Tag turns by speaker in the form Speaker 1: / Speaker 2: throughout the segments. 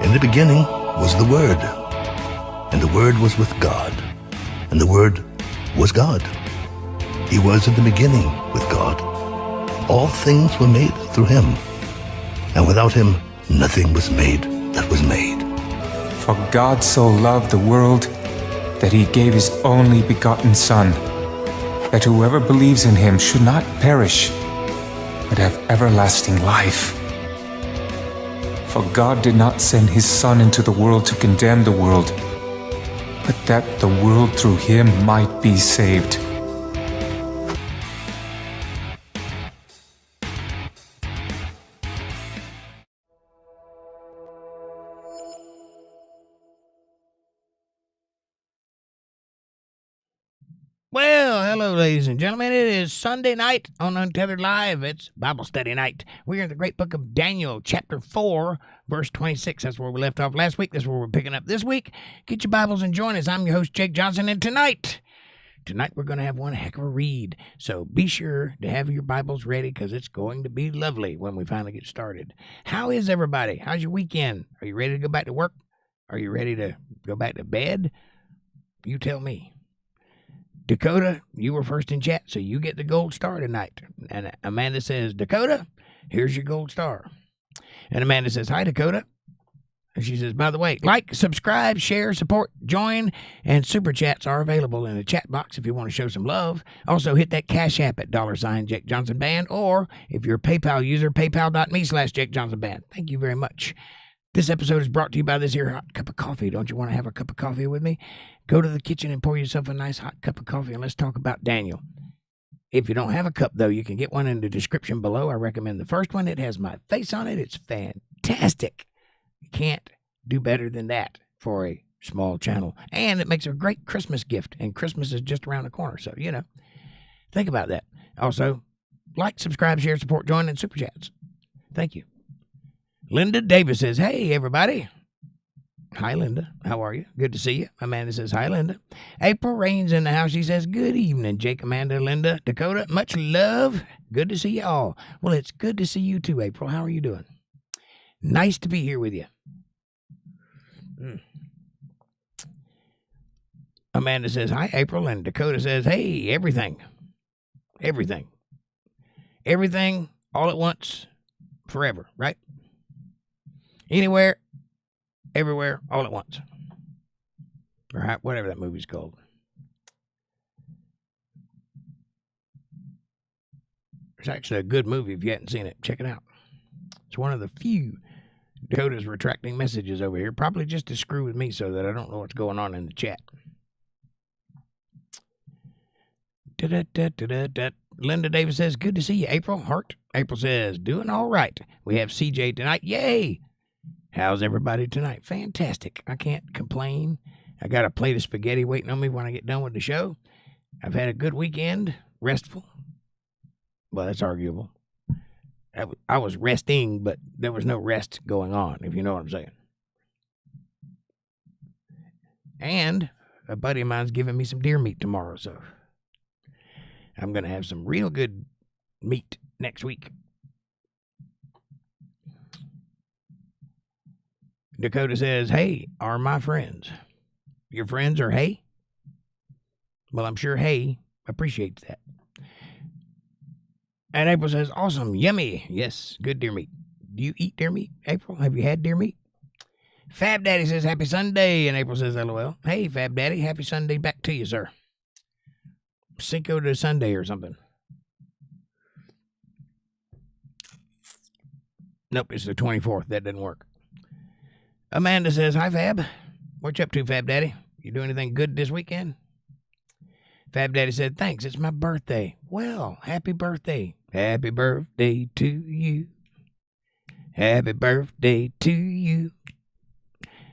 Speaker 1: In the beginning was the Word, and the Word was with God, and the Word was God. He was in the beginning with God. All things were made through him, and without him nothing was made that was made.
Speaker 2: For God so loved the world that he gave his only begotten Son, that whoever believes in him should not perish, but have everlasting life. For God did not send his Son into the world to condemn the world, but that the world through him might be saved.
Speaker 3: Well, hello, ladies and gentlemen. It is Sunday night on Untethered Live. It's Bible study night. We are in the great book of Daniel, chapter 4, verse 26. That's where we left off last week. That's where we're picking up this week. Get your Bibles and join us. I'm your host, Jake Johnson, and tonight we're going to have one heck of a read. So be sure to have your Bibles ready because it's going to be lovely when we finally get started. How is everybody? How's your weekend? Are you ready to go back to work? Are you ready to go back to bed? You tell me. Dakota, you were first in chat, so you get the gold star tonight. And Amanda says, Dakota, here's your gold star. And Amanda says, hi, Dakota. And she says, by the way, like, subscribe, share, support, join, and super chats are available in the chat box if you want to show some love. Also, hit that Cash App at $JakeJohnsonBand, or if you're a PayPal user, paypal.me/JakeJohnsonBand. Thank you very much. This episode is brought to you by this here hot cup of coffee. Don't you want to have a cup of coffee with me? Go to the kitchen and pour yourself a nice hot cup of coffee, and let's talk about Daniel. If you don't have a cup, though, you can get one in the description below. I recommend the first one. It has my face on it. It's fantastic. You can't do better than that for a small channel. And it makes a great Christmas gift, and Christmas is just around the corner. So, think about that. Also, like, subscribe, share, support, join, and super chats. Thank you. Linda Davis says, hey, everybody. Hi, Linda. How are you? Good to see you. Amanda says, hi, Linda. April Rain's in the house. She says, good evening, Jake, Amanda, Linda, Dakota. Much love. Good to see you all. Well, it's good to see you too, April. How are you doing? Nice to be here with you. Amanda says, hi, April. And Dakota says, hey, everything. Everything. Everything, all at once, forever, right? Anywhere, everywhere, all at once. Or whatever that movie's called. It's actually a good movie if you hadn't seen it. Check it out. It's one of the few Dakota's retracting messages over here. Probably just to screw with me so that I don't know what's going on in the chat. Linda Davis says, good to see you, April. Heart. April says, doing all right. We have CJ tonight. Yay! How's everybody tonight? Fantastic. I can't complain. I got a plate of spaghetti waiting on me when I get done with the show. I've had a good weekend. Restful. Well, that's arguable. I was resting, but there was no rest going on, if you know what I'm saying. And a buddy of mine's giving me some deer meat tomorrow, so I'm going to have some real good meat next week. Dakota says, hey, are my friends. Your friends are hey? Well, I'm sure hey appreciates that. And April says, awesome, yummy. Yes, good deer meat. Do you eat deer meat, April? Have you had deer meat? Fab Daddy says, happy Sunday. And April says, LOL. Hey, Fab Daddy, happy Sunday back to you, sir. Cinco de Sunday or something. Nope, it's the 24th. That didn't work. Amanda says, hi, Fab. What you up to, Fab Daddy? You do anything good this weekend? Fab Daddy said, thanks, it's my birthday. Well, happy birthday. Happy birthday to you. Happy birthday to you.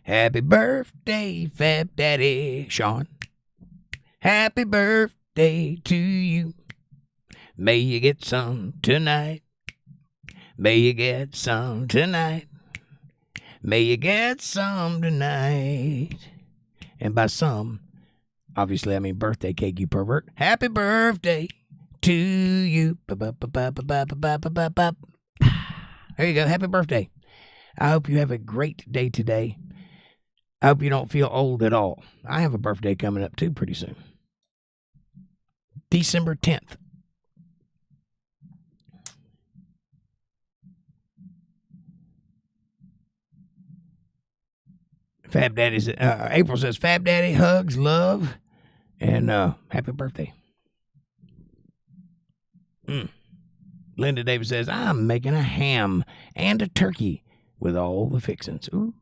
Speaker 3: Happy birthday, Fab Daddy Sean. Happy birthday to you. May you get some tonight. May you get some tonight. May you get some tonight. And by some, obviously I mean birthday cake, you pervert. Happy birthday to you. There you go. Happy birthday. I hope you have a great day today. I hope you don't feel old at all. I have a birthday coming up, too, pretty soon. December 10th. Fab Daddy says, April says, Fab Daddy, hugs, love, and happy birthday. Linda Davis says, I'm making a ham and a turkey with all the fixings. Ooh.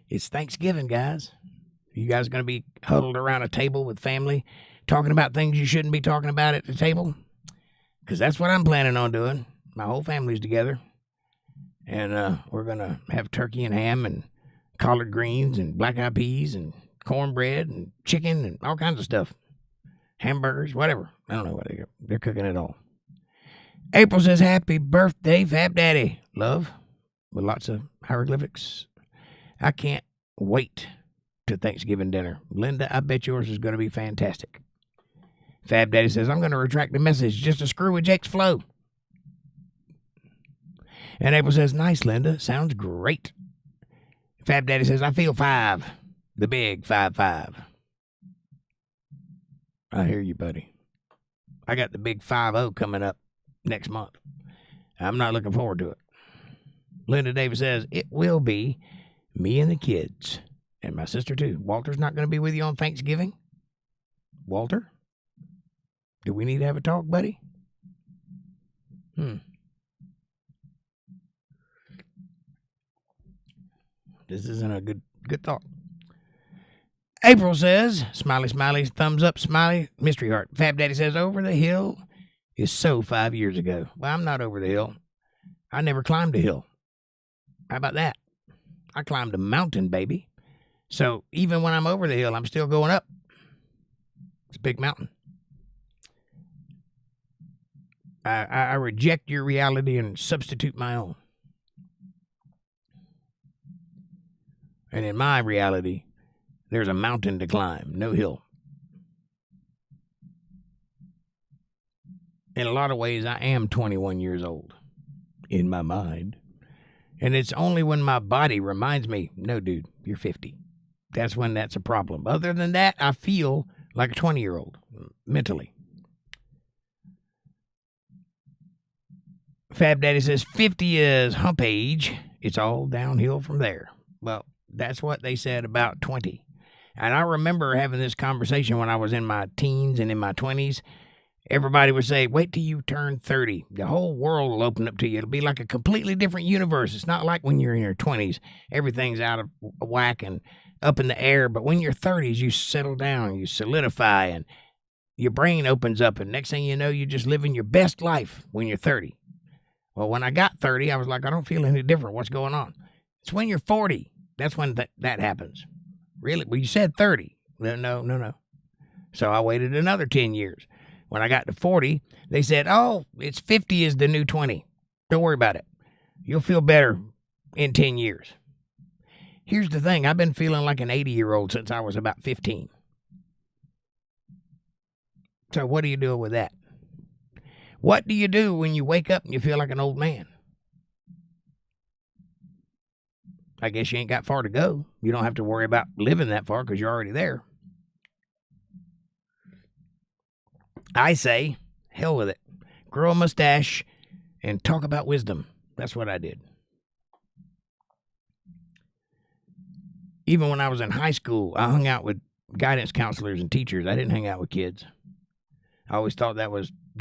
Speaker 3: It's Thanksgiving, guys. You guys going to be huddled around a table with family talking about things you shouldn't be talking about at the table? Because that's what I'm planning on doing. My whole family's together. And we're going to have turkey and ham and collard greens and black-eyed peas and cornbread and chicken and all kinds of stuff. Hamburgers, whatever. I don't know what they're cooking it all. April says, happy birthday, Fab Daddy. Love, with lots of hieroglyphics. I can't wait to Thanksgiving dinner. Linda, I bet yours is going to be fantastic. Fab Daddy says, I'm going to retract the message just to screw with Jake's flow. And April says, nice, Linda. Sounds great. Fab Daddy says, I feel 5. The big 5-5. I hear you, buddy. I got the big 5-0 coming up next month. I'm not looking forward to it. Linda Davis says, it will be me and the kids. And my sister, too. Walter's not going to be with you on Thanksgiving? Walter? Do we need to have a talk, buddy? This isn't a good thought. April says, smiley, smiley, thumbs up, smiley, mystery heart. Fab Daddy says, over the hill is so 5 years ago. Well, I'm not over the hill. I never climbed a hill. How about that? I climbed a mountain, baby. So even when I'm over the hill, I'm still going up. It's a big mountain. I reject your reality and substitute my own. And in my reality, there's a mountain to climb, no hill. In a lot of ways, I am 21 years old in my mind. And it's only when my body reminds me, no, dude, you're 50. That's when that's a problem. Other than that, I feel like a 20-year-old mentally. Fab Daddy says 50 is hump age. It's all downhill from there. Well, that's what they said about 20. And I remember having this conversation when I was in my teens and in my 20s. Everybody would say, wait till you turn 30. The whole world will open up to you. It'll be like a completely different universe. It's not like when you're in your 20s. Everything's out of whack and up in the air. But when you're 30s, you settle down, you solidify, and your brain opens up. And next thing you know, you're just living your best life when you're 30. Well, when I got 30, I was like, I don't feel any different. What's going on? It's when you're 40. That's when that happens. Really? Well, you said 30. No. So I waited another 10 years. When I got to 40, they said, oh, it's 50 is the new 20. Don't worry about it. You'll feel better in 10 years. Here's the thing. I've been feeling like an 80-year-old since I was about 15. So what do you do with that? What do you do when you wake up and you feel like an old man? I guess you ain't got far to go. You don't have to worry about living that far because you're already there. I say, hell with it. Grow a mustache and talk about wisdom. That's what I did. Even when I was in high school, I hung out with guidance counselors and teachers. I didn't hang out with kids. I always thought they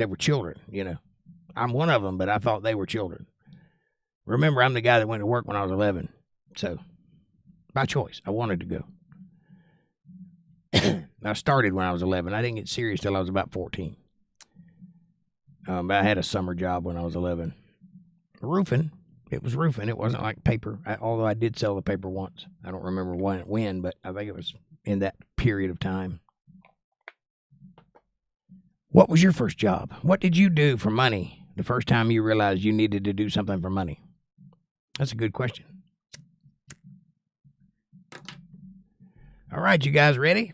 Speaker 3: were children, you know. I'm one of them, but I thought they were children. Remember, I'm the guy that went to work when I was 11. So, by choice, I wanted to go. I started when I was 11. I didn't get serious till I was about 14. But I had a summer job when I was 11. Roofing. It was roofing. It wasn't like paper, although I did sell the paper once. I don't remember when, but I think it was in that period of time. What was your first job? What did you do for money the first time you realized you needed to do something for money? That's a good question. All right, you guys ready?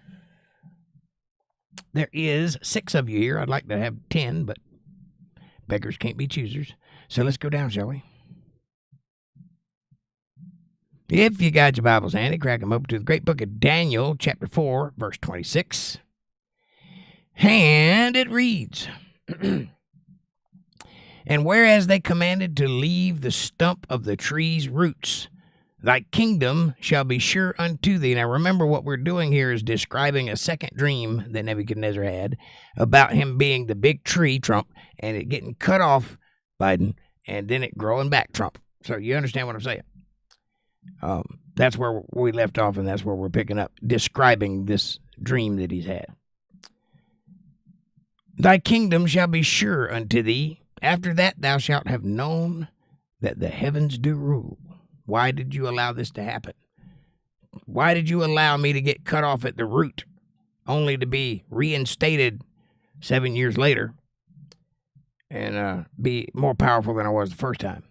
Speaker 3: There is 6 of you here. I'd like to have 10, but beggars can't be choosers. So let's go down, shall we? If you got your Bibles handy, crack them open to the great book of Daniel, chapter 4, verse 26. And it reads, And whereas they commanded to leave the stump of the tree's roots, thy kingdom shall be sure unto thee. Now remember, what we're doing here is describing a second dream that Nebuchadnezzar had about him being the big tree, Trump, and it getting cut off, Biden, and then it growing back, Trump. So you understand what I'm saying? That's where we left off, and that's where we're picking up, describing this dream that he's had. Thy kingdom shall be sure unto thee. After that thou shalt have known that the heavens do rule. Why did you allow this to happen? Why did you allow me to get cut off at the root, only to be reinstated 7 years later and be more powerful than I was the first time?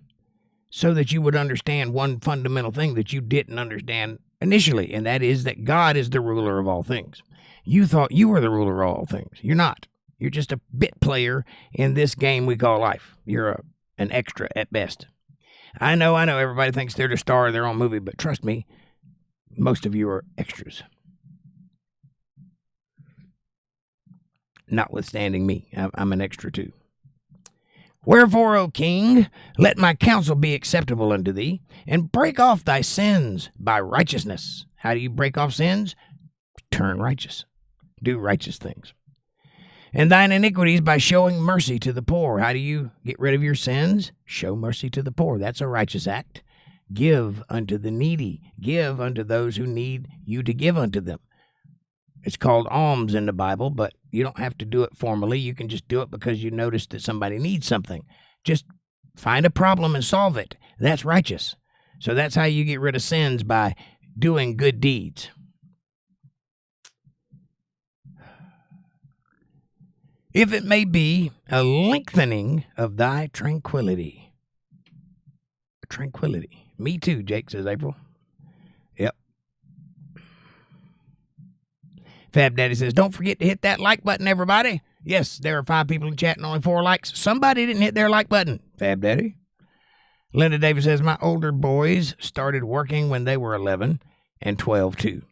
Speaker 3: So that you would understand one fundamental thing that you didn't understand initially, and that is that God is the ruler of all things. You thought you were the ruler of all things. You're not. You're just a bit player in this game we call life. You're an extra at best. I know, everybody thinks they're the star of their own movie, but trust me, most of you are extras. Notwithstanding me, I'm an extra too. Wherefore, O king, let my counsel be acceptable unto thee, and break off thy sins by righteousness. How do you break off sins? Turn righteous. Do righteous things. And thine iniquities by showing mercy to the poor. How do you get rid of your sins? Show mercy to the poor. That's a righteous act. Give unto the needy. Give unto those who need you to give unto them. It's called alms in the Bible, but you don't have to do it formally. You can just do it because you notice that somebody needs something. Just find a problem and solve it. That's righteous. So that's how you get rid of sins, by doing good deeds. If it may be a lengthening of thy tranquility. Tranquility. Me too, Jake, says April. Yep. Fab Daddy says, don't forget to hit that like button, everybody. Yes, there are 5 people in chat and only 4 likes. Somebody didn't hit their like button. Fab Daddy. Linda Davis says, my older boys started working when they were 11 and 12 too.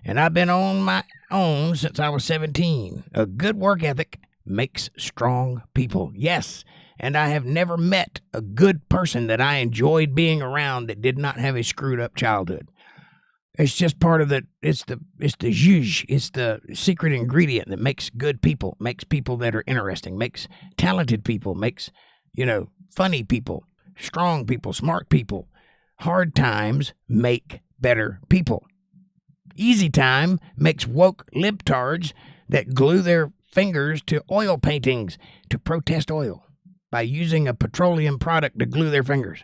Speaker 3: And I've been on my own since I was 17. A good work ethic makes strong people. Yes, and I have never met a good person that I enjoyed being around that did not have a screwed up childhood. It's just part of it's the zhuzh, it's the secret ingredient that makes good people, makes people that are interesting, makes talented people, makes, funny people, strong people, smart people. Hard times make better people. Easy time makes woke libtards that glue their fingers to oil paintings to protest oil by using a petroleum product to glue their fingers.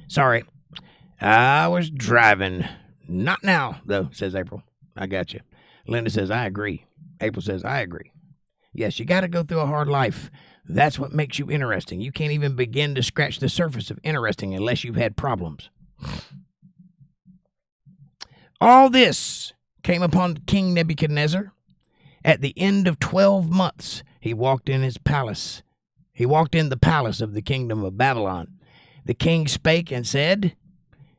Speaker 3: Sorry, I was driving. Not now, though, says April. I got you. Linda says, I agree. April says, I agree. Yes, you got to go through a hard life. That's what makes you interesting. You can't even begin to scratch the surface of interesting unless you've had problems. All this came upon King Nebuchadnezzar. At the end of 12 months, he walked in his palace. He walked in the palace of the kingdom of Babylon. The king spake and said,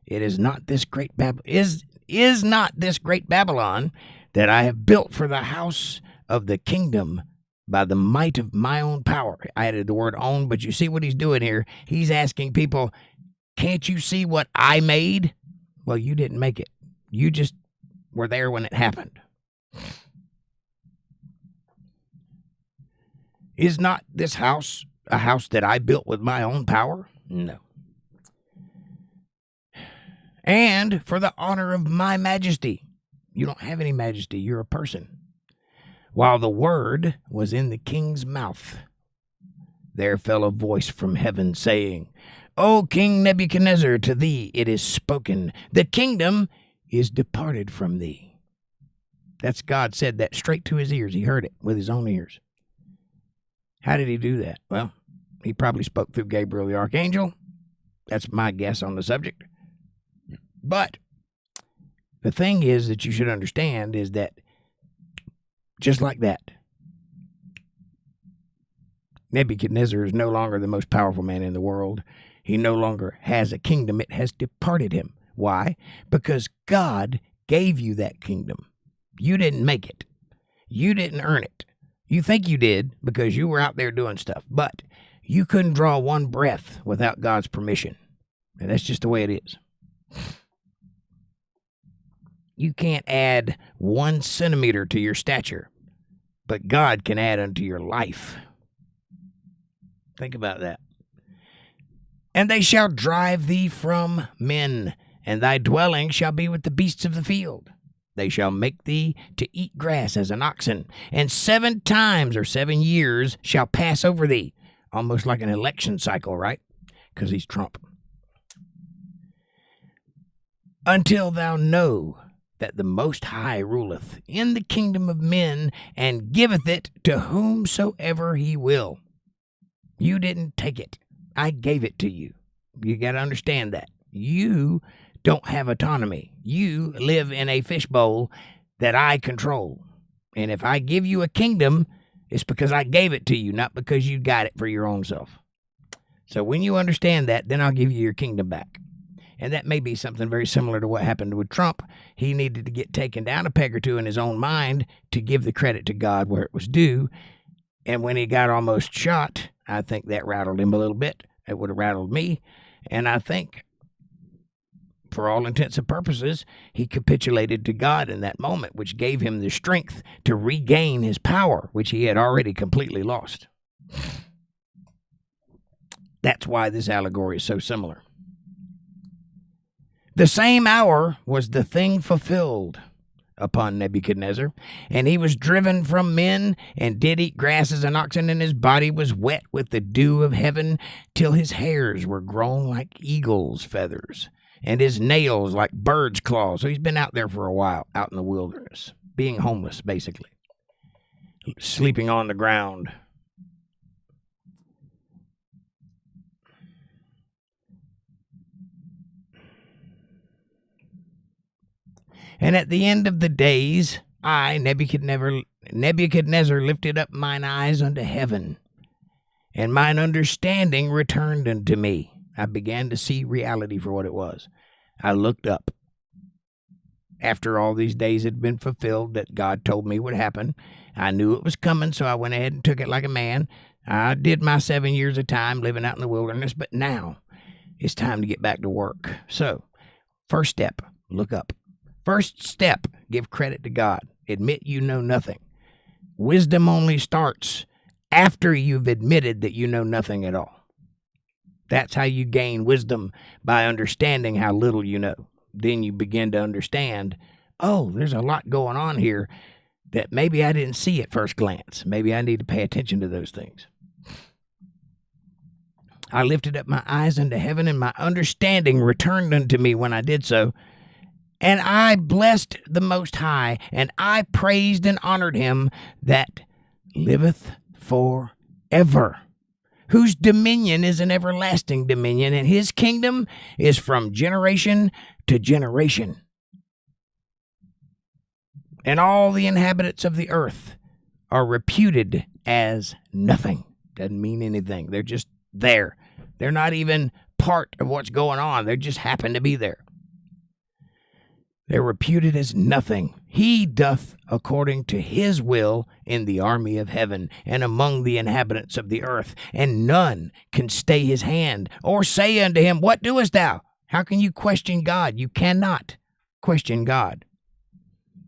Speaker 3: It is not this great is not this great Babylon that I have built for the house of the kingdom by the might of my own power. I added the word own, but you see what he's doing here. He's asking people, can't you see what I made? Well, you didn't make it. You just were there when it happened. Is not this house a house that I built with my own power? No. And for the honor of my majesty. You don't have any majesty. You're a person. While the word was in the king's mouth, there fell a voice from heaven saying, O King Nebuchadnezzar, to thee it is spoken. The kingdom is departed from thee. That's God said that straight to his ears. He heard it with his own ears. How did he do that? Well, he probably spoke through Gabriel the archangel. That's my guess on the subject. But the thing is that you should understand is that just like that, Nebuchadnezzar is no longer the most powerful man in the world. He no longer has a kingdom. It has departed him. Why? Because God gave you that kingdom. You didn't make it. You didn't earn it. You think you did because you were out there doing stuff, but you couldn't draw one breath without God's permission. And that's just the way it is. You can't add 1 centimeter to your stature, but God can add unto your life. Think about that. And they shall drive thee from men, and thy dwelling shall be with the beasts of the field. They shall make thee to eat grass as an oxen, and 7 times or 7 years shall pass over thee. Almost like an election cycle, right? Because he's Trump. Until thou know that the Most High ruleth in the kingdom of men, and giveth it to whomsoever he will. You didn't take it. I gave it to you. You got to understand that. You don't have autonomy. You live in a fishbowl that I control. And if I give you a kingdom, it's because I gave it to you, not because you got it for your own self. So when you understand that, then I'll give you your kingdom back. And that may be something very similar to what happened with Trump. He needed to get taken down a peg or two in his own mind to give the credit to God where it was due. And when he got almost shot, I think that rattled him a little bit. It would have rattled me. And I think, for all intents and purposes, he capitulated to God in that moment, which gave him the strength to regain his power, which he had already completely lost. That's why this allegory is so similar. The same hour was the thing fulfilled upon Nebuchadnezzar, and he was driven from men, and did eat grass as an oxen, and his body was wet with the dew of heaven, till his hairs were grown like eagle's feathers, and his nails like bird's claws. So he's been out there for a while, out in the wilderness, being homeless, basically, sleeping on the ground. And at the end of the days, I, Nebuchadnezzar, lifted up mine eyes unto heaven, and mine understanding returned unto me. I began to see reality for what it was. I looked up. After all these days had been fulfilled that God told me would happen, I knew it was coming, so I went ahead and took it like a man. I did my 7 years of time living out in the wilderness, but now it's time to get back to work. So, first step, look up. First step, give credit to God. Admit you know nothing. Wisdom only starts after you've admitted that you know nothing at all. That's how you gain wisdom, by understanding how little you know. Then you begin to understand, oh, there's a lot going on here that maybe I didn't see at first glance. Maybe I need to pay attention to those things. I lifted up my eyes unto heaven, and my understanding returned unto me when I did so. And I blessed the Most High, and I praised and honored him that liveth forever, whose dominion is an everlasting dominion, and his kingdom is from generation to generation. And all the inhabitants of the earth are reputed as nothing. Doesn't mean anything. They're just there. They're not even part of what's going on. They just happen to be there. They're reputed as nothing. He doth according to his will in the army of heaven and among the inhabitants of the earth, and none can stay his hand or say unto him, what doest thou? How can you question God? You cannot question God.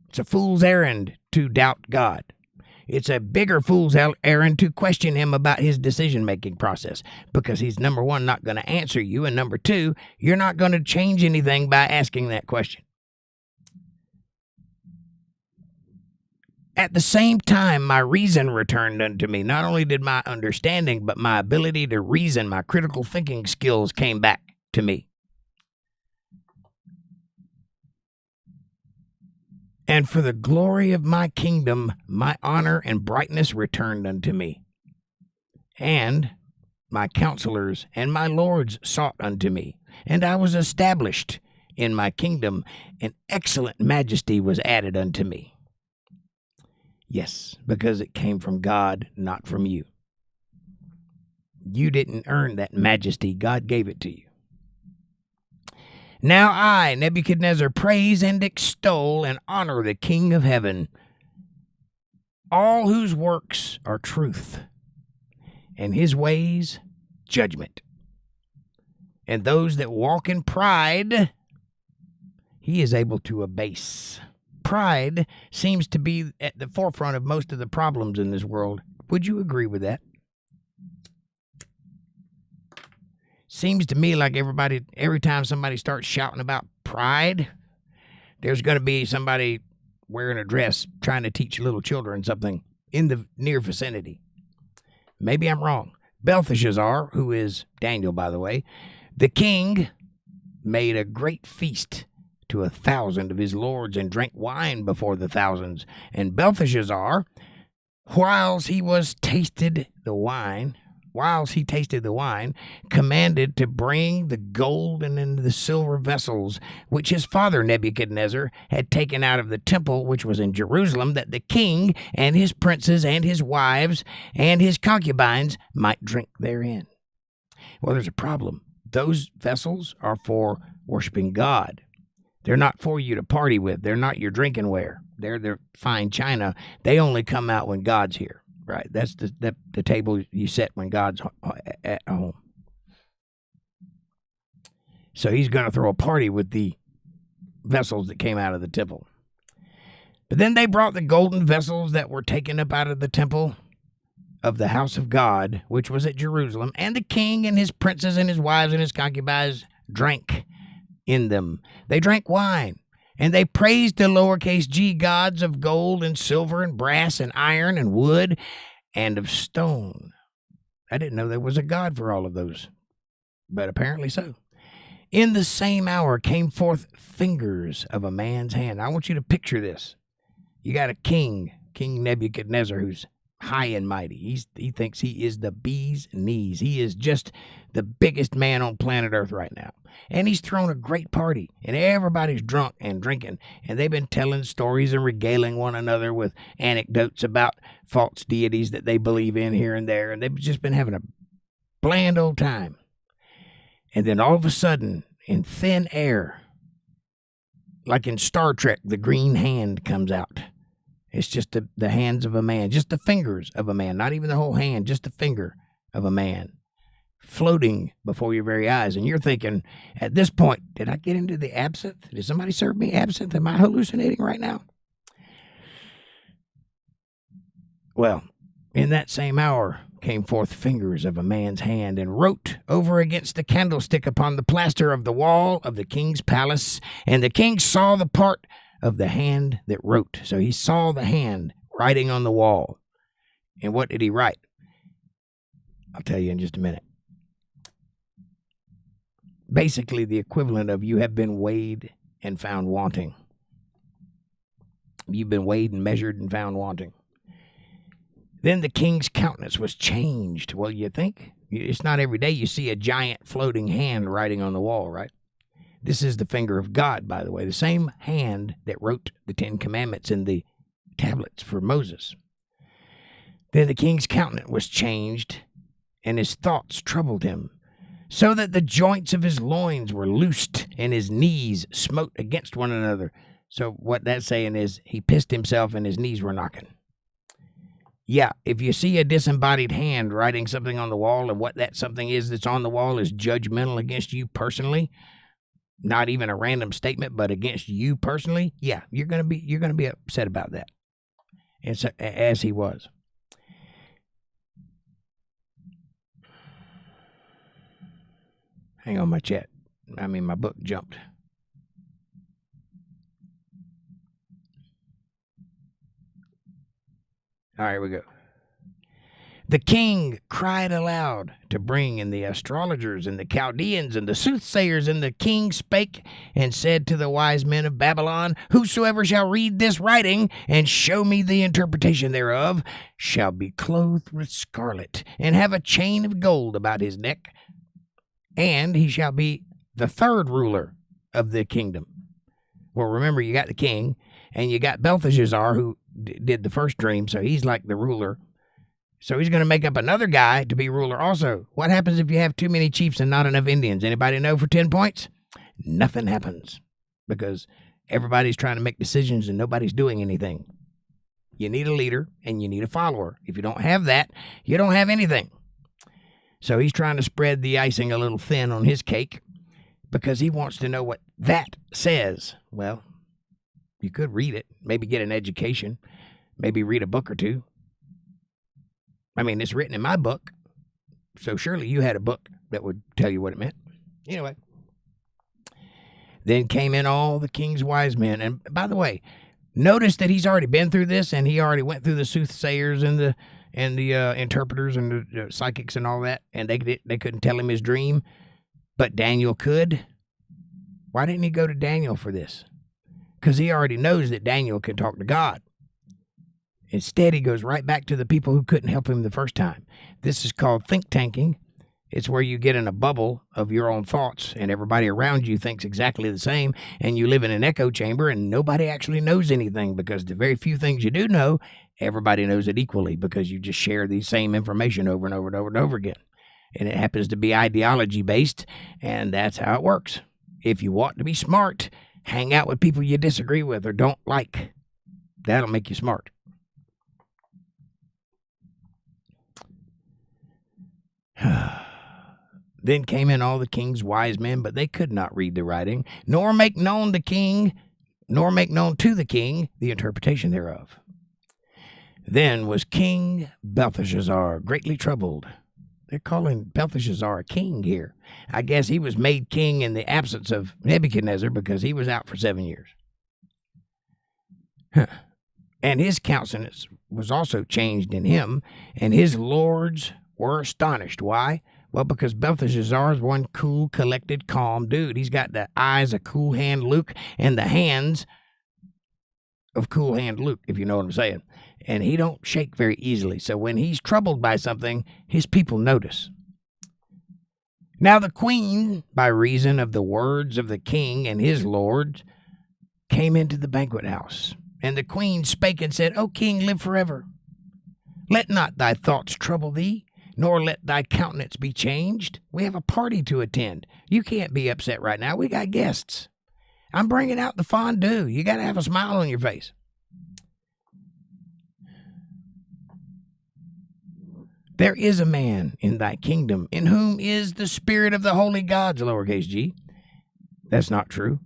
Speaker 3: It's a fool's errand to doubt God. It's a bigger fool's errand to question him about his decision-making process, because he's, number one, not going to answer you, and number two, you're not going to change anything by asking that question. At the same time, my reason returned unto me. Not only did my understanding, but my ability to reason, my critical thinking skills came back to me. And for the glory of my kingdom, my honor and brightness returned unto me. And my counselors and my lords sought unto me, and I was established in my kingdom, and excellent majesty was added unto me. Yes, because it came from God, not from you. You didn't earn that majesty. God gave it to you. Now I, Nebuchadnezzar, praise and extol and honor the King of heaven, all whose works are truth, and his ways judgment. And those that walk in pride, he is able to abase. Pride seems to be at the forefront of most of the problems in this world. Would you agree with that? Seems to me like every time somebody starts shouting about pride, there's going to be somebody wearing a dress trying to teach little children something in the near vicinity. Maybe I'm wrong. Belteshazzar, who is Daniel, by the way, the king, made a great feast to 1,000 of his lords and drank wine before the thousands. And Belteshazzar, whilst he tasted the wine, commanded to bring the golden and the silver vessels which his father Nebuchadnezzar had taken out of the temple which was in Jerusalem, that the king and his princes and his wives and his concubines might drink therein. Well, there's a problem. Those vessels are for worshiping God. They're not for you to party with. They're not your drinking ware. They're fine china. They only come out when God's here. Right, that's the table you set when God's at home. So he's going to throw a party with the vessels that came out of the temple. But then they brought the golden vessels that were taken up out of the temple of the house of God, which was at Jerusalem, and the king and his princes and his wives and his concubines drank in them. They drank wine. And they praised the lowercase g gods of gold and silver and brass and iron and wood and of stone. I didn't know there was a God for all of those, but apparently so. In the same hour came forth fingers of a man's hand. I want you to picture this. You got a king, King Nebuchadnezzar, who's high and mighty. He thinks he is the bee's knees. He is just the biggest man on planet Earth right now. And he's thrown a great party, and everybody's drunk and drinking, and they've been telling stories and regaling one another with anecdotes about false deities that they believe in here and there, and they've just been having a bland old time. And then all of a sudden, in thin air, like in Star Trek, the green hand comes out. It's just the hands of a man, just the fingers of a man, not even the whole hand, just the finger of a man floating before your very eyes. And you're thinking, at this point, did I get into the absinthe? Did somebody serve me absinthe? Am I hallucinating right now? Well, in that same hour came forth fingers of a man's hand and wrote over against the candlestick upon the plaster of the wall of the king's palace. And the king saw the part of the hand that wrote. So he saw the hand writing on the wall. And what did he write? I'll tell you in just a minute. Basically the equivalent of you have been weighed and found wanting. You've been weighed and measured and found wanting. Then the king's countenance was changed. Well, you think? It's not every day you see a giant floating hand writing on the wall, right? This is the finger of God, by the way, the same hand that wrote the 10 Commandments in the tablets for Moses. Then the king's countenance was changed, and his thoughts troubled him, so that the joints of his loins were loosed, and his knees smote against one another. So what that's saying is he pissed himself and his knees were knocking. Yeah, if you see a disembodied hand writing something on the wall, and what that something is that's on the wall is judgmental against you personally, not even a random statement, but against you personally, yeah, you're gonna be upset about that. And so, as he was. Hang on, my book jumped. All right, here we go. The king cried aloud to bring in the astrologers and the Chaldeans and the soothsayers, and the king spake and said to the wise men of Babylon, whosoever shall read this writing and show me the interpretation thereof shall be clothed with scarlet and have a chain of gold about his neck, and he shall be the third ruler of the kingdom. Well, remember, you got the king, and you got Belteshazzar, who did the first dream, so he's like the ruler. So he's going to make up another guy to be ruler also. What happens if you have too many chiefs and not enough Indians? Anybody know for 10 points? Nothing happens because everybody's trying to make decisions and nobody's doing anything. You need a leader and you need a follower. If you don't have that, you don't have anything. So he's trying to spread the icing a little thin on his cake because he wants to know what that says. Well, you could read it, maybe get an education, maybe read a book or two. I mean, it's written in my book, so surely you had a book that would tell you what it meant. Anyway, then came in all the king's wise men. And by the way, notice that he's already been through this, and he already went through the soothsayers and the interpreters and the psychics and all that, and they couldn't tell him his dream, but Daniel could. Why didn't he go to Daniel for this? Because he already knows that Daniel can talk to God. Instead, he goes right back to the people who couldn't help him the first time. This is called think tanking. It's where you get in a bubble of your own thoughts, and everybody around you thinks exactly the same, and you live in an echo chamber, and nobody actually knows anything because the very few things you do know, everybody knows it equally because you just share the same information over and over and over and over again. And it happens to be ideology-based, and that's how it works. If you want to be smart, hang out with people you disagree with or don't like. That'll make you smart. Then came in all the king's wise men, but they could not read the writing, nor make known to the king the interpretation thereof. Then was King Belteshazzar greatly troubled. They're calling Belteshazzar a king here. I guess he was made king in the absence of Nebuchadnezzar because he was out for 7 years. And his countenance was also changed in him, and his lords were astonished. Why? Well, because Belteshazzar is one cool, collected, calm dude. He's got the eyes of Cool Hand Luke and the hands of Cool Hand Luke, if you know what I'm saying. And he don't shake very easily. So when he's troubled by something, his people notice. Now the queen, by reason of the words of the king and his lords, came into the banquet house. And the queen spake and said, O king, live forever. Let not thy thoughts trouble thee, nor let thy countenance be changed. We have a party to attend. You can't be upset right now. We got guests. I'm bringing out the fondue. You got to have a smile on your face. There is a man in thy kingdom in whom is the spirit of the holy gods, lowercase g. That's not true.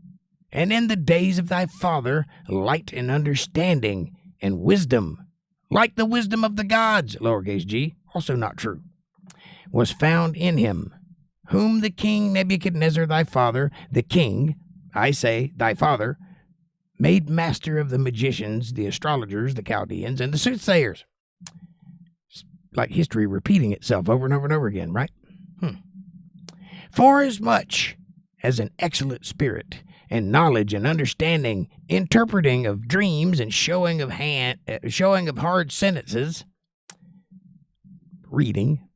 Speaker 3: And in the days of thy father, light and understanding and wisdom, like the wisdom of the gods, lowercase g, also not true, was found in him, whom the king Nebuchadnezzar thy father, the king, I say thy father, made master of the magicians, the astrologers, the Chaldeans, and the soothsayers. It's like history repeating itself over and over and over again, right? Forasmuch as an excellent spirit and knowledge and understanding, interpreting of dreams and showing of hard sentences, reading,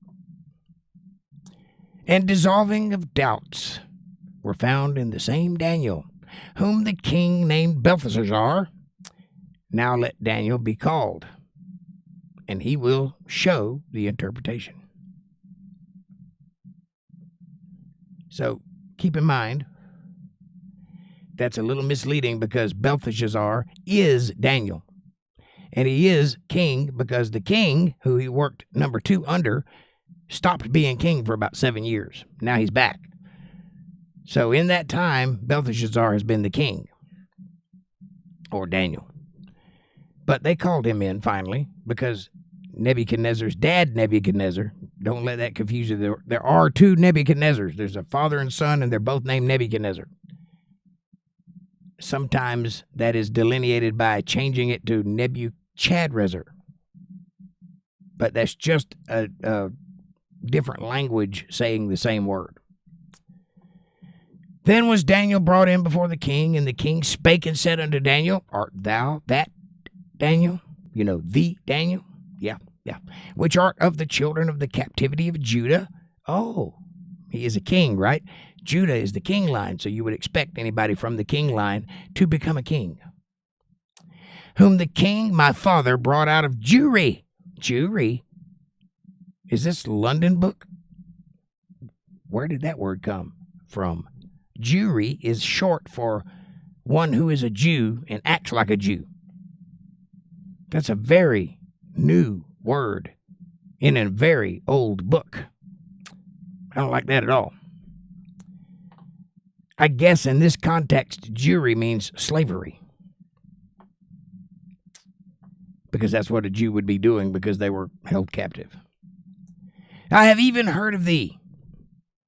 Speaker 3: and dissolving of doubts were found in the same Daniel, whom the king named Belteshazzar. Now let Daniel be called, and he will show the interpretation. So keep in mind, that's a little misleading because Belteshazzar is Daniel. And he is king because the king, who he worked number 2 under, stopped being king for about 7 years. Now he's back. So in that time, Belteshazzar has been the king, or Daniel. But they called him in finally because Nebuchadnezzar's dad, Nebuchadnezzar, don't let that confuse you. There are 2 Nebuchadnezzars. There's a father and son, and they're both named Nebuchadnezzar. Sometimes that is delineated by changing it to Nebuchadrezzar. But that's just a different language saying the same word. Then was Daniel brought in before the king, and the king spake and said unto Daniel, Art thou that Daniel? You know, the Daniel? Yeah. Which art of the children of the captivity of Judah? Oh, he is a king, right? Judah is the king line, so you would expect anybody from the king line to become a king. Whom the king, my father, brought out of Jewry. Jewry Is this London book? Where did that word come from? Jewry is short for one who is a Jew and acts like a Jew. That's a very new word in a very old book. I don't like that at all. I guess in this context, Jewry means slavery. Because that's what a Jew would be doing because they were held captive. I have even heard of thee,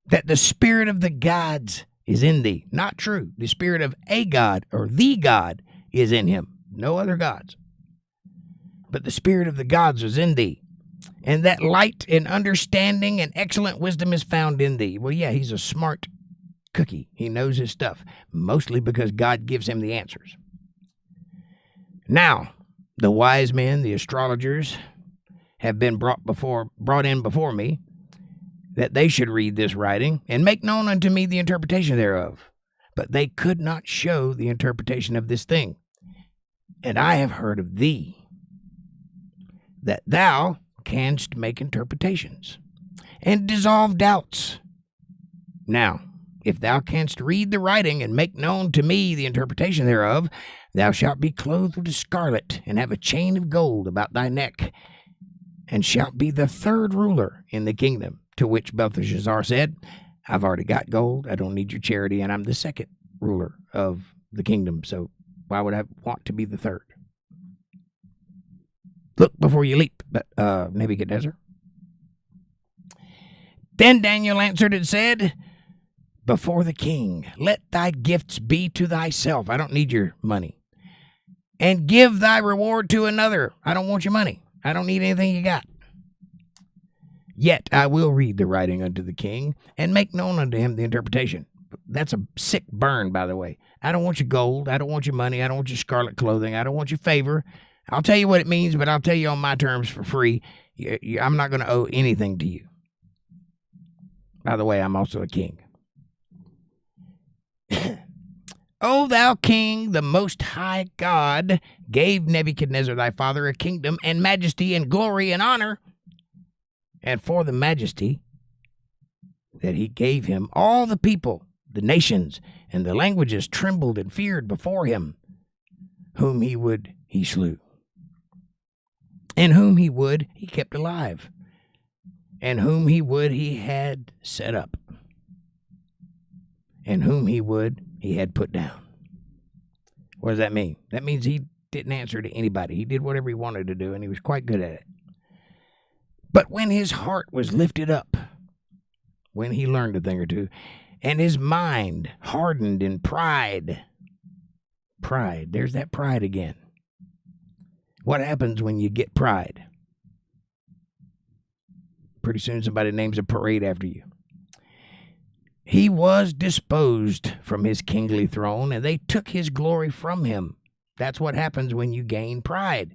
Speaker 3: that the spirit of the gods is in thee. Not true. The spirit of a god or the God is in him. No other gods. But the spirit of the gods is in thee. And that light and understanding and excellent wisdom is found in thee. Well, yeah, he's a smart cookie. He knows his stuff. Mostly because God gives him the answers. Now, the wise men, the astrologers, have been brought in before me, that they should read this writing, and make known unto me the interpretation thereof. But they could not show the interpretation of this thing. And I have heard of thee, that thou canst make interpretations, and dissolve doubts. Now, if thou canst read the writing, and make known to me the interpretation thereof, thou shalt be clothed with scarlet, and have a chain of gold about thy neck, and shalt be the third ruler in the kingdom. To which Belteshazzar said, I've already got gold, I don't need your charity, and I'm the second ruler of the kingdom, so why would I want to be the third? Look before you leap, Nebuchadnezzar. Then Daniel answered and said, before the king, let thy gifts be to thyself. I don't need your money. And give thy reward to another. I don't want your money. I don't need anything you got. Yet I will read the writing unto the king, and make known unto him the interpretation. That's a sick burn, by the way. I don't want your gold. I don't want your money. I don't want your scarlet clothing. I don't want your favor. I'll tell you what it means, but I'll tell you on my terms for free. I'm not going to owe anything to you. By the way, I'm also a king. O thou king, the most high God, gave Nebuchadnezzar thy father a kingdom and majesty and glory and honor. And for the majesty that he gave him, all the people, the nations, and the languages trembled and feared before him. Whom he would, he slew. And whom he would, he kept alive. And whom he would, he had set up. And whom he would, he had put down. What does that mean? That means he didn't answer to anybody. He did whatever he wanted to do, and he was quite good at it. But when his heart was lifted up, when he learned a thing or two, and his mind hardened in pride, there's that pride again. What happens when you get pride? Pretty soon somebody names a parade after you. He was disposed from his kingly throne, and they took his glory from him. That's what happens when you gain pride.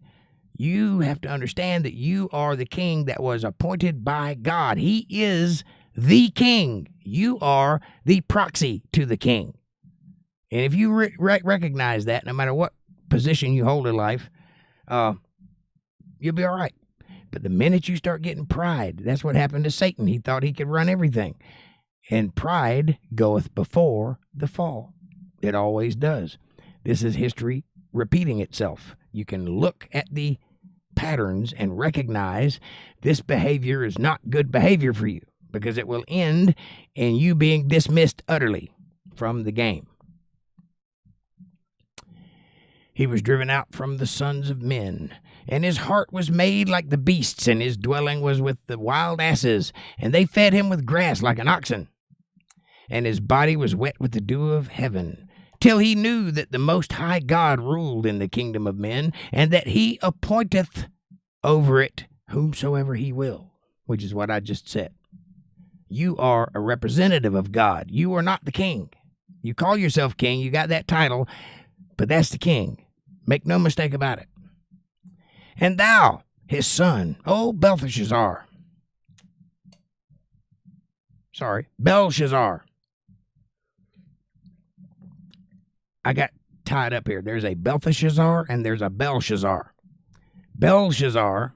Speaker 3: You have to understand that you are the king that was appointed by God. He is the king. You are the proxy to the king. And if you recognize that, no matter what position you hold in life, you'll be all right. But the minute you start getting pride, that's what happened to Satan. He thought he could run everything. And pride goeth before the fall. It always does. This is history repeating itself. You can look at the patterns and recognize this behavior is not good behavior for you, because it will end in you being dismissed utterly from the game. He was driven out from the sons of men, and his heart was made like the beasts, and his dwelling was with the wild asses, and they fed him with grass like an oxen. And his body was wet with the dew of heaven, till he knew that the Most High God ruled in the kingdom of men, and that he appointeth over it whomsoever he will, which is what I just said. You are a representative of God. You are not the king. You call yourself king, you got that title, but that's the king. Make no mistake about it. And thou, his son, O Belshazzar. I got tied up here. There's a Belteshazzar and there's a Belshazzar. Belshazzar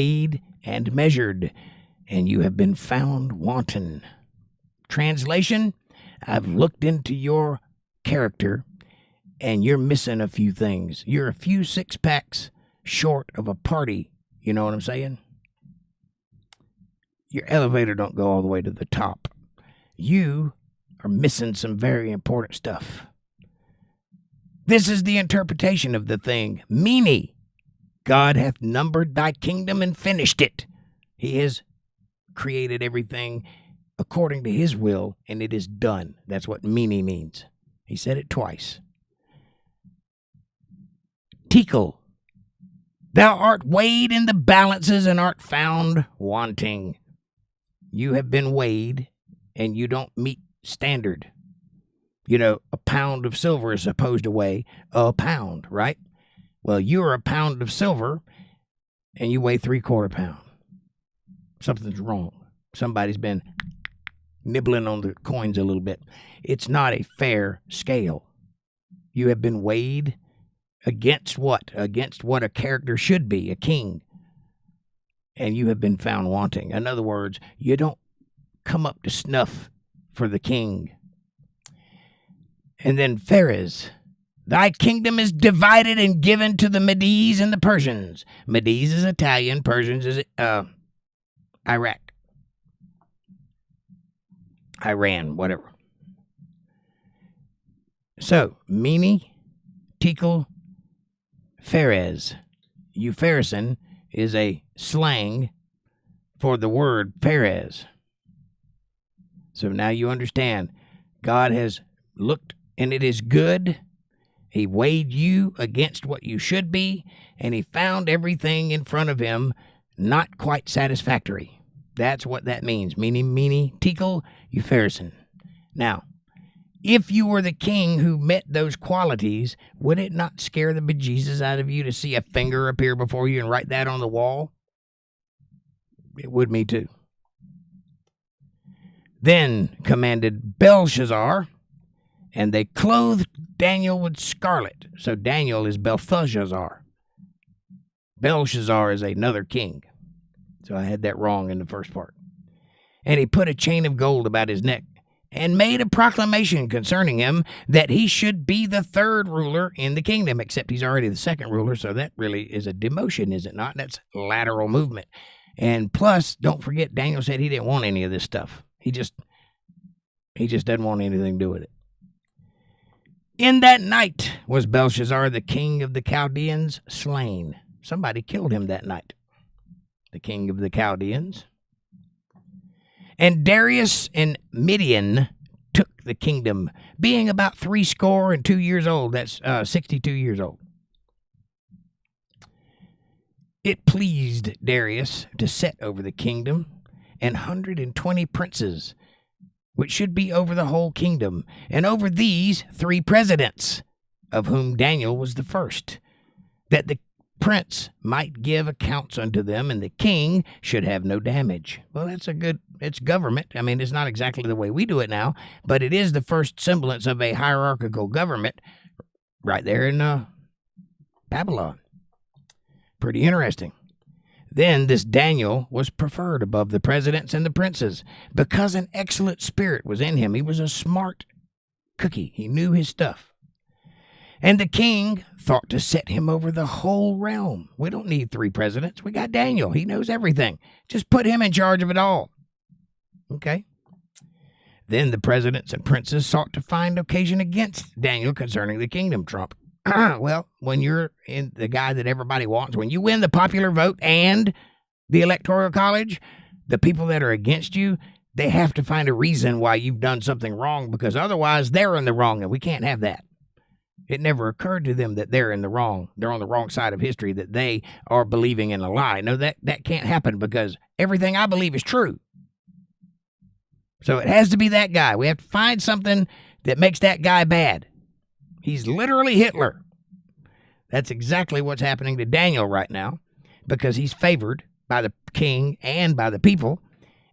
Speaker 3: weighed and measured, and you have been found wanting. Translation, I've looked into your character, and you're missing a few things. You're a few six-packs short of a party. You know what I'm saying? Your elevator don't go all the way to the top. You are missing some very important stuff. This is the interpretation of the thing. Meanie, God hath numbered thy kingdom and finished it. He has created everything according to his will, and it is done. That's what meanie means. He said it twice. Tekel, thou art weighed in the balances and art found wanting. You have been weighed, and you don't meet standard. You know, a pound of silver is supposed to weigh a pound, right? Well, you're a pound of silver, and you weigh 3/4 pound. Something's wrong. Somebody's been nibbling on the coins a little bit. It's not a fair scale. You have been weighed against what? Against what a character should be, a king. And you have been found wanting. In other words, you don't come up to snuff for the king. And then Phares, thy kingdom is divided and given to the Medes and the Persians. Medes is Italian, Persians is Iraq. Iran, whatever. So, meanie, tekel, Phares. Eupharison is a slang for the word Phares. So now you understand. God has looked, and it is good. He weighed you against what you should be, and he found everything in front of him not quite satisfactory. That's what that means. Meanie, tekel, Eupharison. Now, if you were the king who met those qualities, would it not scare the bejesus out of you to see a finger appear before you and write that on the wall? It would me too. Then commanded Belshazzar, and they clothed Daniel with scarlet. So Daniel is Belteshazzar. Belshazzar is another king. So I had that wrong in the first part. And he put a chain of gold about his neck and made a proclamation concerning him that he should be the third ruler in the kingdom, except he's already the second ruler, so that really is a demotion, is it not? That's lateral movement. And plus, don't forget, Daniel said he didn't want any of this stuff. He just doesn't want anything to do with it. In that night was Belshazzar, the king of the Chaldeans, slain. Somebody killed him that night. The king of the Chaldeans. And Darius and Midian took the kingdom, being about 62 years old. That's 62 years old. It pleased Darius to set over the kingdom 120 princes, which should be over the whole kingdom, and over these 3 presidents, of whom Daniel was the first, that the prince might give accounts unto them, and the king should have no damage. Well, it's government. I mean, it's not exactly the way we do it now, but it is the first semblance of a hierarchical government right there in Babylon. Pretty interesting. Then this Daniel was preferred above the presidents and the princes because an excellent spirit was in him. He was a smart cookie. He knew his stuff. And the king thought to set him over the whole realm. We don't need 3 presidents. We got Daniel. He knows everything. Just put him in charge of it all. Okay. Then the presidents and princes sought to find occasion against Daniel concerning the kingdom. Trump. Well, when you're in the guy that everybody wants, when you win the popular vote and the electoral college, the people that are against you, they have to find a reason why you've done something wrong, because otherwise they're in the wrong, and we can't have that. It never occurred to them that they're in the wrong. They're on the wrong side of history, that they are believing in a lie. No, that can't happen, because everything I believe is true. So it has to be that guy. We have to find something that makes that guy bad. He's literally Hitler. That's exactly what's happening to Daniel right now, because he's favored by the king and by the people.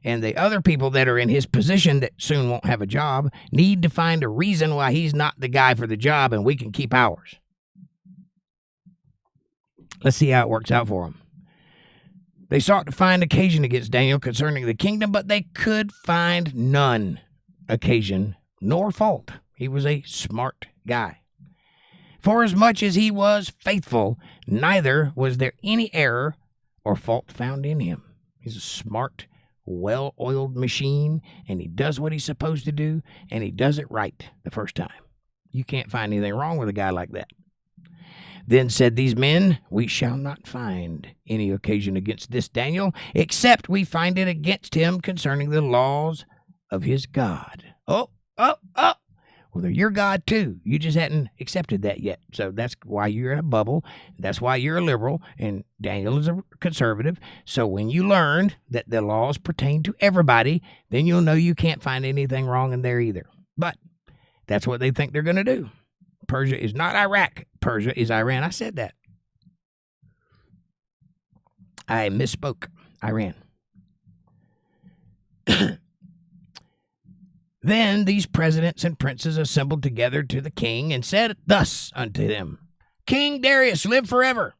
Speaker 3: And the other people that are in his position that soon won't have a job need to find a reason why he's not the guy for the job, and we can keep ours. Let's see how it works out for them. They sought to find occasion against Daniel concerning the kingdom, but they could find none occasion nor fault. He was a smart guy. For as much as he was faithful, neither was there any error or fault found in him. He's a smart, well-oiled machine, and he does what he's supposed to do, and he does it right the first time. You can't find anything wrong with a guy like that. Then said these men, we shall not find any occasion against this Daniel, except we find it against him concerning the laws of his God. Oh. Well, they're your God too. You just hadn't accepted that yet. So that's why you're in a bubble. That's why you're a liberal, and Daniel is a conservative. So when you learn that the laws pertain to everybody, then you'll know you can't find anything wrong in there either. But that's what they think they're going to do. Persia is not Iraq. Persia is Iran. I said that. I misspoke. Iran. Then these presidents and princes assembled together to the king and said thus unto him, King Darius, live forever.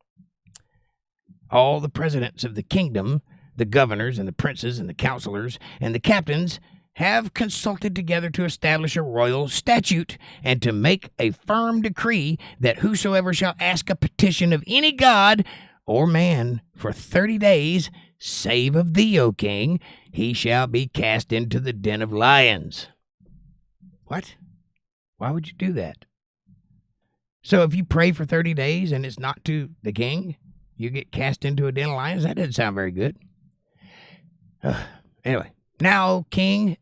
Speaker 3: All the presidents of the kingdom, the governors and the princes and the counselors and the captains, have consulted together to establish a royal statute and to make a firm decree that whosoever shall ask a petition of any god or man for 30 days, save of thee, O king, he shall be cast into the den of lions. What? Why would you do that? So if you pray for 30 days and it's not to the king, you get cast into a den of lions? That doesn't sound very good. Anyway, now, king,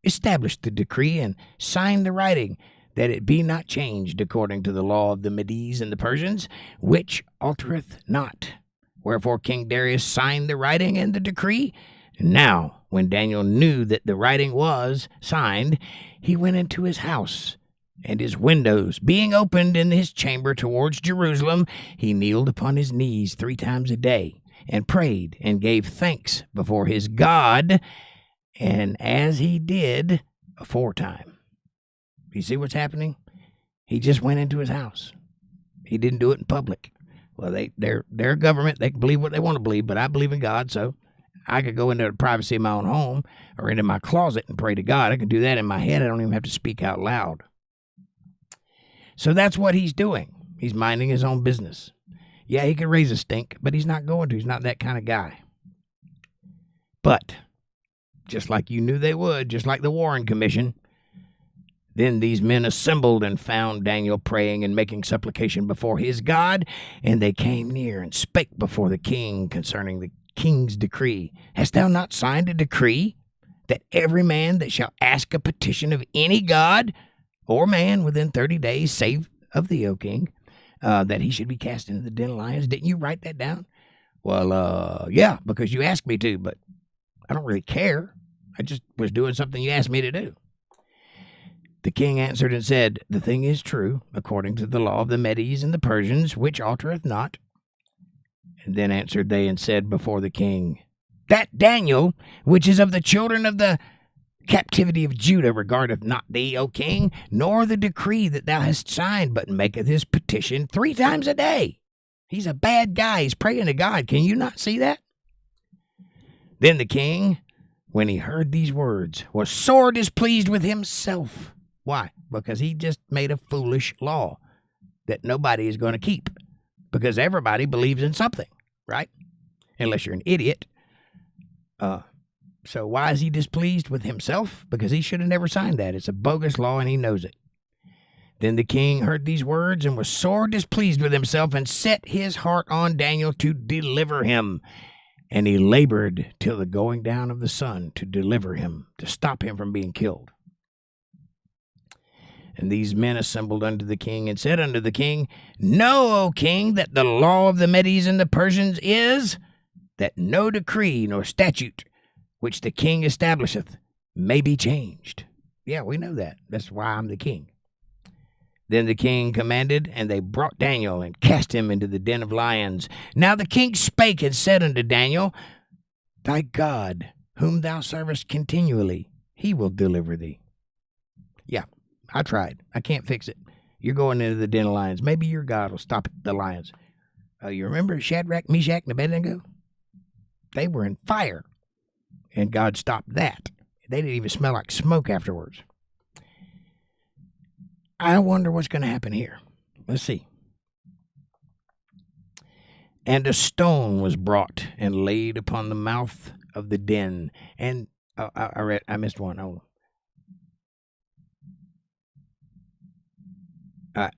Speaker 3: establish the decree and sign the writing, that it be not changed according to the law of the Medes and the Persians, which altereth not. Wherefore King Darius signed the writing and the decree. And now, when Daniel knew that the writing was signed, he went into his house, and his windows being opened in his chamber towards Jerusalem, he kneeled upon his knees 3 times a day, and prayed and gave thanks before his God, and as he did aforetime. You see what's happening? He just went into his house. He didn't do it in public. Well, they're a government. They can believe what they want to believe, but I believe in God, so I could go into the privacy of my own home or into my closet and pray to God. I can do that in my head. I don't even have to speak out loud. So that's what he's doing. He's minding his own business. Yeah, he could raise a stink, but he's not going to. He's not that kind of guy. But just like you knew they would, just like the Warren Commission, then these men assembled and found Daniel praying and making supplication before his God, and they came near and spake before the king concerning the king's decree. Hast thou not signed a decree that every man that shall ask a petition of any god or man within 30 days, save of thee, O king, that he should be cast into the den of lions? Didn't you write that down? Well, yeah, because you asked me to, but I don't really care. I just was doing something you asked me to do. The king answered and said, The thing is true, according to the law of the Medes and the Persians, which altereth not. And then answered they and said before the king, That Daniel, which is of the children of the captivity of Judah, regardeth not thee, O king, nor the decree that thou hast signed, but maketh his petition 3 times a day. He's a bad guy. He's praying to God. Can you not see that? Then the king, when he heard these words, was sore displeased with himself. Why? Because he just made a foolish law that nobody is going to keep, because everybody believes in something, right? Unless you're an idiot. So why is he displeased with himself? Because he should have never signed that. It's a bogus law, and he knows it. Then the king heard these words and was sore displeased with himself, and set his heart on Daniel to deliver him. And he labored till the going down of the sun to deliver him, to stop him from being killed. And these men assembled unto the king and said unto the king, Know, O king, that the law of the Medes and the Persians is that no decree nor statute which the king establisheth may be changed. Yeah, we know that. That's why I'm the king. Then the king commanded, and they brought Daniel and cast him into the den of lions. Now the king spake and said unto Daniel, Thy God, whom thou servest continually, he will deliver thee. Yeah, I tried. I can't fix it. You're going into the den of lions. Maybe your God will stop the lions. You remember Shadrach, Meshach, and Abednego? They were in fire, and God stopped that. They didn't even smell like smoke afterwards. I wonder what's going to happen here. Let's see. And a stone was brought and laid upon the mouth of the den. And I missed one. Hold on.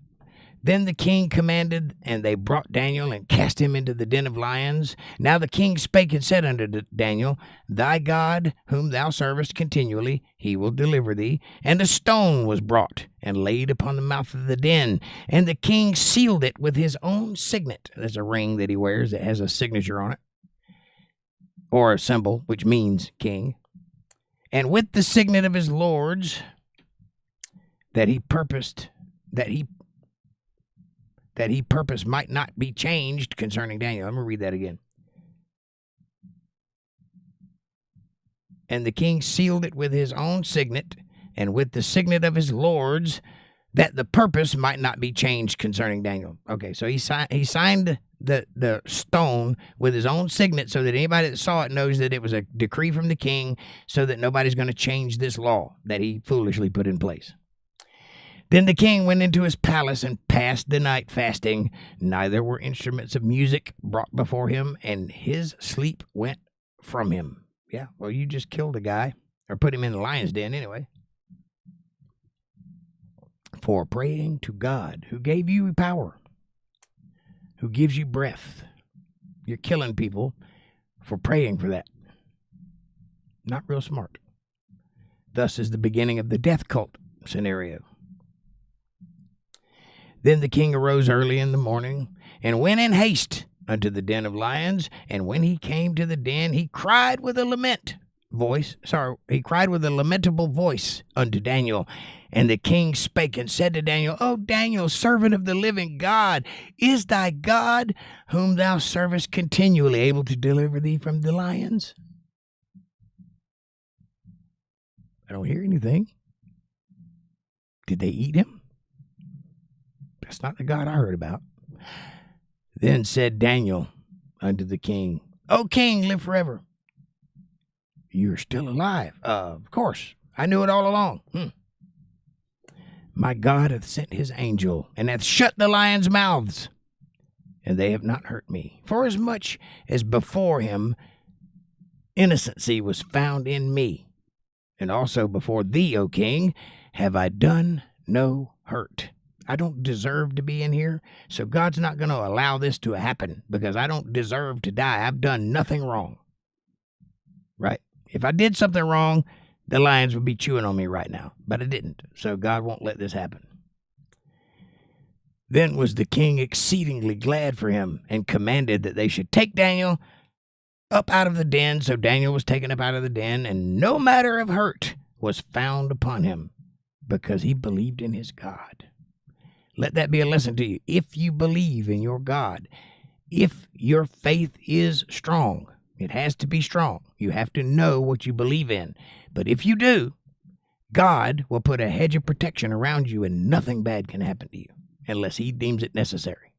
Speaker 3: Then the king commanded, and they brought Daniel and cast him into the den of lions. Now the king spake and said unto Daniel, Thy God, whom thou servest continually, he will deliver thee. And a stone was brought and laid upon the mouth of the den. And the king sealed it with his own signet. There's a ring that he wears that has a signature on it, or a symbol, which means king. And with the signet of his lords, that he purposed might not be changed concerning Daniel. I'm going to read that again. And the king sealed it with his own signet, and with the signet of his lords, that the purpose might not be changed concerning Daniel. Okay, so he signed the stone with his own signet, so that anybody that saw it knows that it was a decree from the king, so that nobody's going to change this law that he foolishly put in place. Then the king went into his palace and passed the night fasting. Neither were instruments of music brought before him, and his sleep went from him. Yeah, well, you just killed a guy, or put him in the lion's den anyway, for praying to God, who gave you power, who gives you breath. You're killing people for praying for that. Not real smart. Thus is the beginning of the death cult scenario. Then the king arose early in the morning, and went in haste unto the den of lions. And when he came to the den, he cried with a lamentable voice unto Daniel. And the king spake and said to Daniel, O Daniel, servant of the living God, is thy God, whom thou servest continually, able to deliver thee from the lions? I don't hear anything. Did they eat him? That's not the God I heard about. Then said Daniel unto the king, O king, live forever. You're still alive. Of course. I knew it all along. My God hath sent his angel, and hath shut the lions' mouths, and they have not hurt me. Forasmuch as before him innocency was found in me, and also before thee, O king, have I done no hurt. I don't deserve to be in here, so God's not going to allow this to happen, because I don't deserve to die. I've done nothing wrong. Right? If I did something wrong, the lions would be chewing on me right now, but I didn't, so God won't let this happen. Then was the king exceedingly glad for him, and commanded that they should take Daniel up out of the den. So Daniel was taken up out of the den, and no matter of hurt was found upon him, because he believed in his God. Let that be a lesson to you. If you believe in your God, if your faith is strong, it has to be strong. You have to know what you believe in. But if you do, God will put a hedge of protection around you, and nothing bad can happen to you unless he deems it necessary.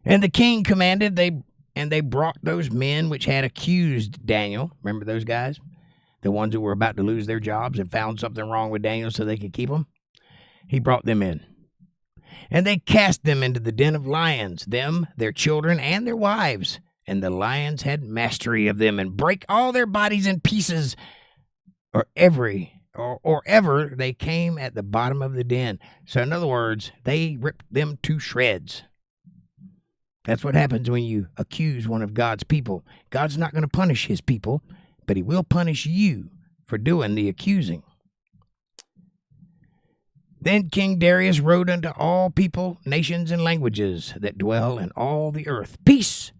Speaker 3: And the king commanded, they brought those men which had accused Daniel. Remember those guys? The ones who were about to lose their jobs and found something wrong with Daniel so they could keep him? He brought them in. And they cast them into the den of lions, them, their children, and their wives. And the lions had mastery of them, and brake all their bodies in pieces, or ever they came at the bottom of the den. So in other words, they ripped them to shreds. That's what happens when you accuse one of God's people. God's not going to punish his people, but he will punish you for doing the accusing. Then King Darius wrote unto all people, nations, and languages that dwell in all the earth, peace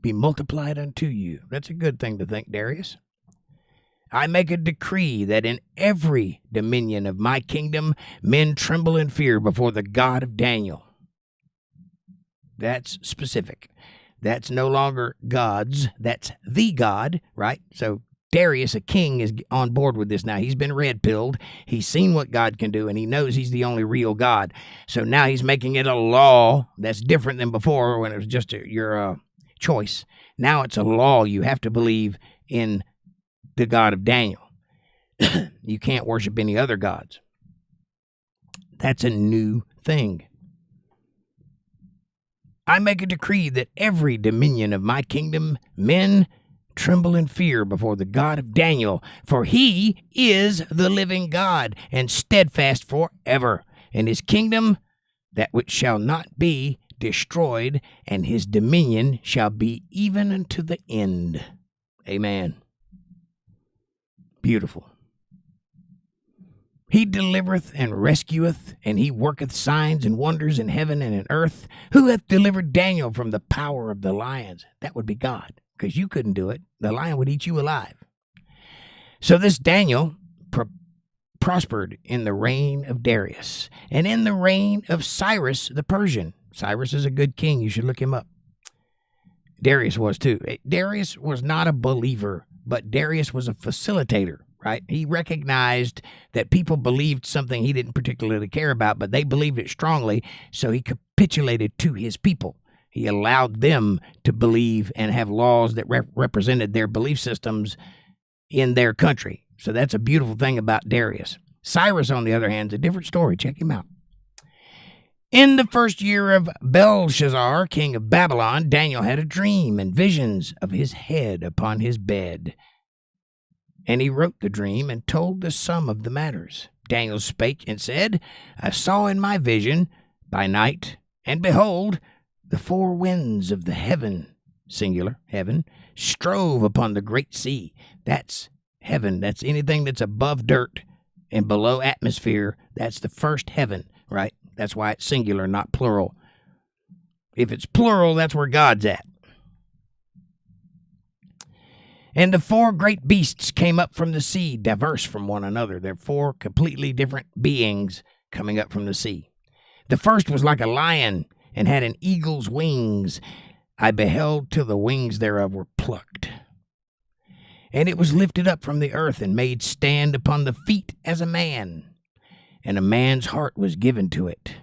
Speaker 3: be multiplied unto you. That's a good thing to think, Darius. I make a decree that in every dominion of my kingdom men tremble in fear before the God of Daniel. That's specific. That's no longer gods. That's the God, right? So Darius, a king, is on board with this now. He's been red-pilled. He's seen what God can do, and he knows he's the only real God. So now he's making it a law that's different than before when it was just your choice. Now it's a law. You have to believe in the God of Daniel. You can't worship any other gods. That's a new thing. I make a decree that every dominion of my kingdom men tremble in fear before the God of Daniel, for he is the living God, and steadfast forever, and his kingdom that which shall not be destroyed, and his dominion shall be even unto the end. Amen. Beautiful. He delivereth and rescueth, and he worketh signs and wonders in heaven and in earth. Who hath delivered Daniel from the power of the lions? That would be God, because you couldn't do it. The lion would eat you alive. So this Daniel prospered in the reign of Darius, and in the reign of Cyrus the Persian. Cyrus is a good king. You should look him up. Darius was too. Darius was not a believer, but Darius was a facilitator. Right? He recognized that people believed something he didn't particularly care about, but they believed it strongly, so he capitulated to his people. He allowed them to believe and have laws that represented their belief systems in their country. So that's a beautiful thing about Darius. Cyrus, on the other hand, is a different story. Check him out. In the first year of Belshazzar, king of Babylon, Daniel had a dream and visions of his head upon his bed. And he wrote the dream and told the sum of the matters. Daniel spake and said, I saw in my vision by night, and behold, the four winds of the heaven, singular, heaven, strove upon the great sea. That's heaven. That's anything that's above dirt and below atmosphere. That's the first heaven, right? That's why it's singular, not plural. If it's plural, that's where God's at. And the four great beasts came up from the sea, diverse from one another. They're four completely different beings coming up from the sea. The first was like a lion, and had an eagle's wings. I beheld till the wings thereof were plucked. And it was lifted up from the earth, and made stand upon the feet as a man. And a man's heart was given to it.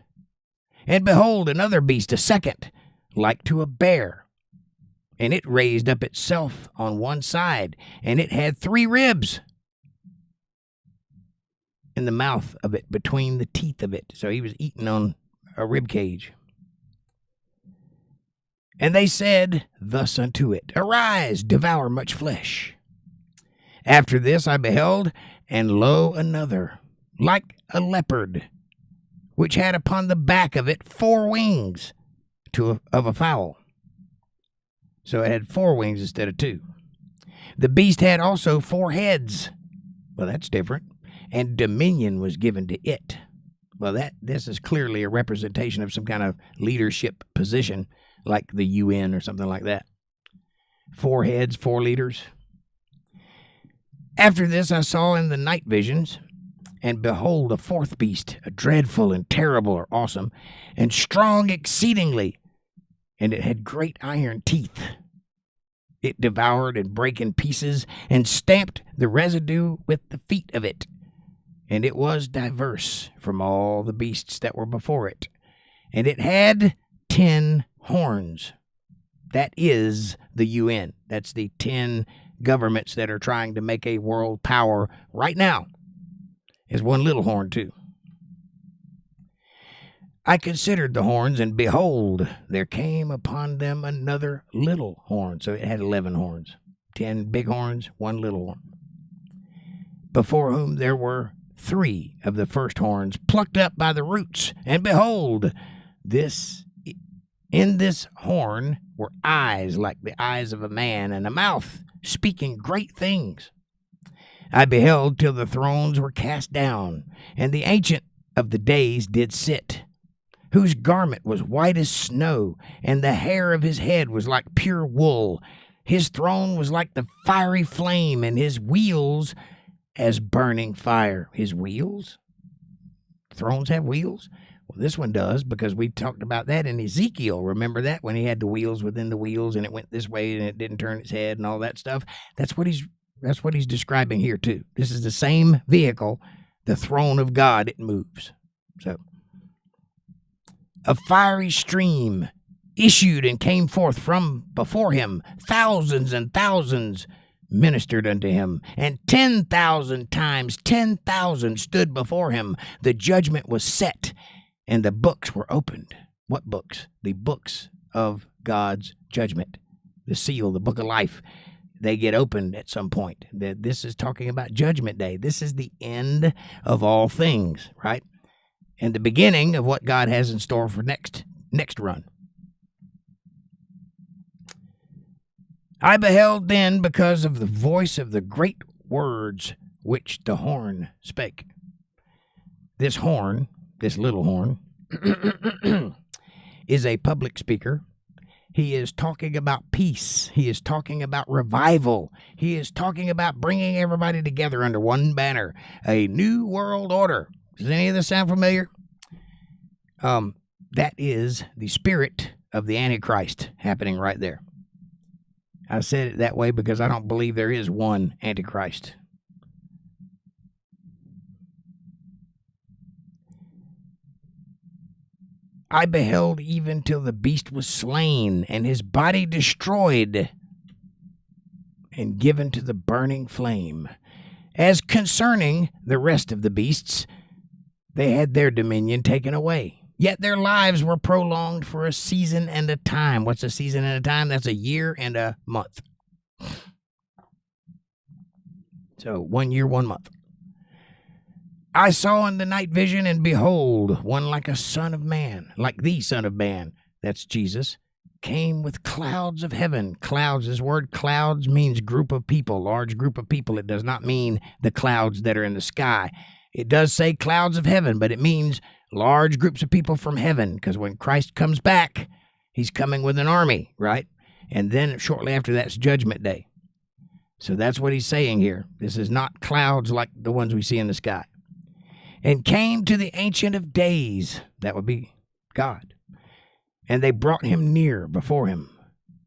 Speaker 3: And behold, another beast, a second, like to a bear. And it raised up itself on one side, and it had 3 ribs in the mouth of it, between the teeth of it. So he was eating on a rib cage. And they said thus unto it, Arise, devour much flesh. After this I beheld, and lo, another, like a leopard, which had upon the back of it 4 wings of a fowl. So it had 4 wings instead of 2. The beast had also 4 heads. Well, that's different. And dominion was given to it. Well, this is clearly a representation of some kind of leadership position, like the UN or something like that. 4 heads, 4 leaders. After this I saw in the night visions, and behold, a 4th beast, a dreadful and terrible or awesome, and strong exceedingly, and it had great iron teeth. It devoured and brake in pieces, and stamped the residue with the feet of it. And it was diverse from all the beasts that were before it. And it had 10 horns. That is the UN. That's the 10 governments that are trying to make a world power right now. There's one little horn, too. I considered the horns, and behold, there came upon them another little horn. So it had 11 horns. 10 big horns, 1 little horn. Before whom there were 3 of the first horns plucked up by the roots. And behold, in this horn were eyes like the eyes of a man, and a mouth speaking great things. I beheld till the thrones were cast down, and the Ancient of the Days did sit, whose garment was white as snow, and the hair of his head was like pure wool. His throne was like the fiery flame, and his wheels as burning fire. His wheels? Thrones have wheels? Well, this one does, because we talked about that in Ezekiel. Remember that? When he had the wheels within the wheels, and it went this way, and it didn't turn its head, and all that stuff. That's what he's describing here, too. This is the same vehicle, the throne of God. It moves. So, a fiery stream issued and came forth from before him. Thousands and thousands ministered unto him, and 10,000 times 10,000 stood before him. The judgment was set, and the books were opened. What books? The books of God's judgment. The seal, the book of life. They get opened at some point. This is talking about Judgment Day. This is the end of all things, right? And the beginning of what God has in store for next run. I beheld then, because of the voice of the great words which the horn spake. This horn, this little horn, is a public speaker. He is talking about peace. He is talking about revival. He is talking about bringing everybody together under one banner. A new world order. Does any of this sound familiar? That is the spirit of the Antichrist happening right there. I said it that way because I don't believe there is one Antichrist. I beheld even till the beast was slain, and his body destroyed, and given to the burning flame. As concerning the rest of the beasts, they had their dominion taken away. Yet their lives were prolonged for a season and a time. What's a season and a time? That's a year and a month. So 1 year, 1 month. I saw in the night vision, and behold, one like a son of man, like the Son of Man, that's Jesus, came with clouds of heaven. Clouds, this word clouds means group of people, large group of people. It does not mean the clouds that are in the sky. It does say clouds of heaven, but it means large groups of people from heaven, because when Christ comes back, he's coming with an army, right? And then shortly after that's Judgment Day. So that's what he's saying here. This is not clouds like the ones we see in the sky. And came to the Ancient of Days, that would be God. And they brought him near before him.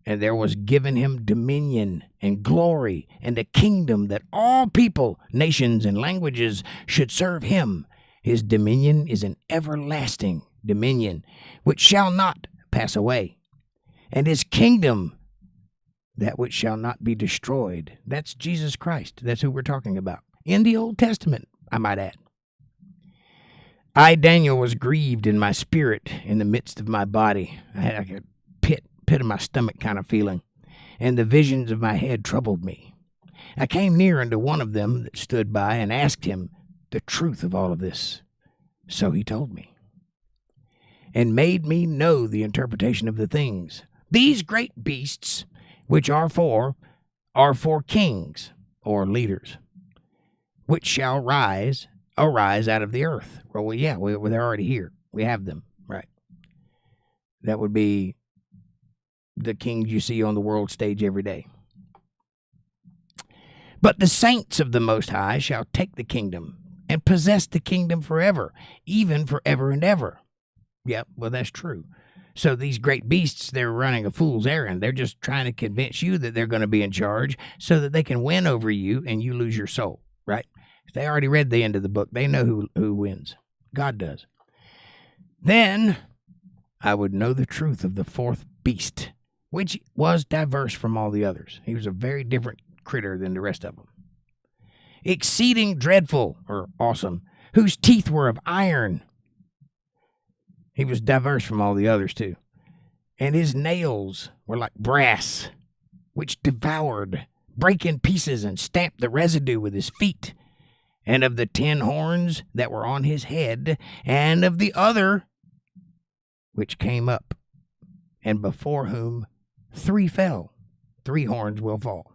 Speaker 3: And there was given him dominion and glory and a kingdom, that all people, nations, and languages should serve him. His dominion is an everlasting dominion, which shall not pass away, and his kingdom, that which shall not be destroyed. That's Jesus Christ. That's who we're talking about. In the Old Testament, I might add. I, Daniel, was grieved in my spirit in the midst of my body. I had like a pit of my stomach kind of feeling, and the visions of my head troubled me. I came near unto one of them that stood by and asked him the truth of all of this. So he told me, and made me know the interpretation of the things. These great beasts, which are for kings or leaders, which shall arise out of the earth. Well, yeah, they're already here. We have them, right? That would be the kings you see on the world stage every day. But the saints of the Most High shall take the kingdom and possess the kingdom forever, even forever and ever. Yep, well, that's true. So these great beasts, they're running a fool's errand. They're just trying to convince you that they're going to be in charge so that they can win over you and you lose your soul, right? They already read the end of the book. They know who wins. God does. Then I would know the truth of the fourth beast, which was diverse from all the others. He was a very different critter than the rest of them. Exceeding dreadful, or awesome, whose teeth were of iron. He was diverse from all the others too. And his nails were like brass, which devoured, brake in pieces, and stamped the residue with his feet. And of the 10 horns that were on his head, and of the other which came up, and before whom 3 fell, 3 horns will fall.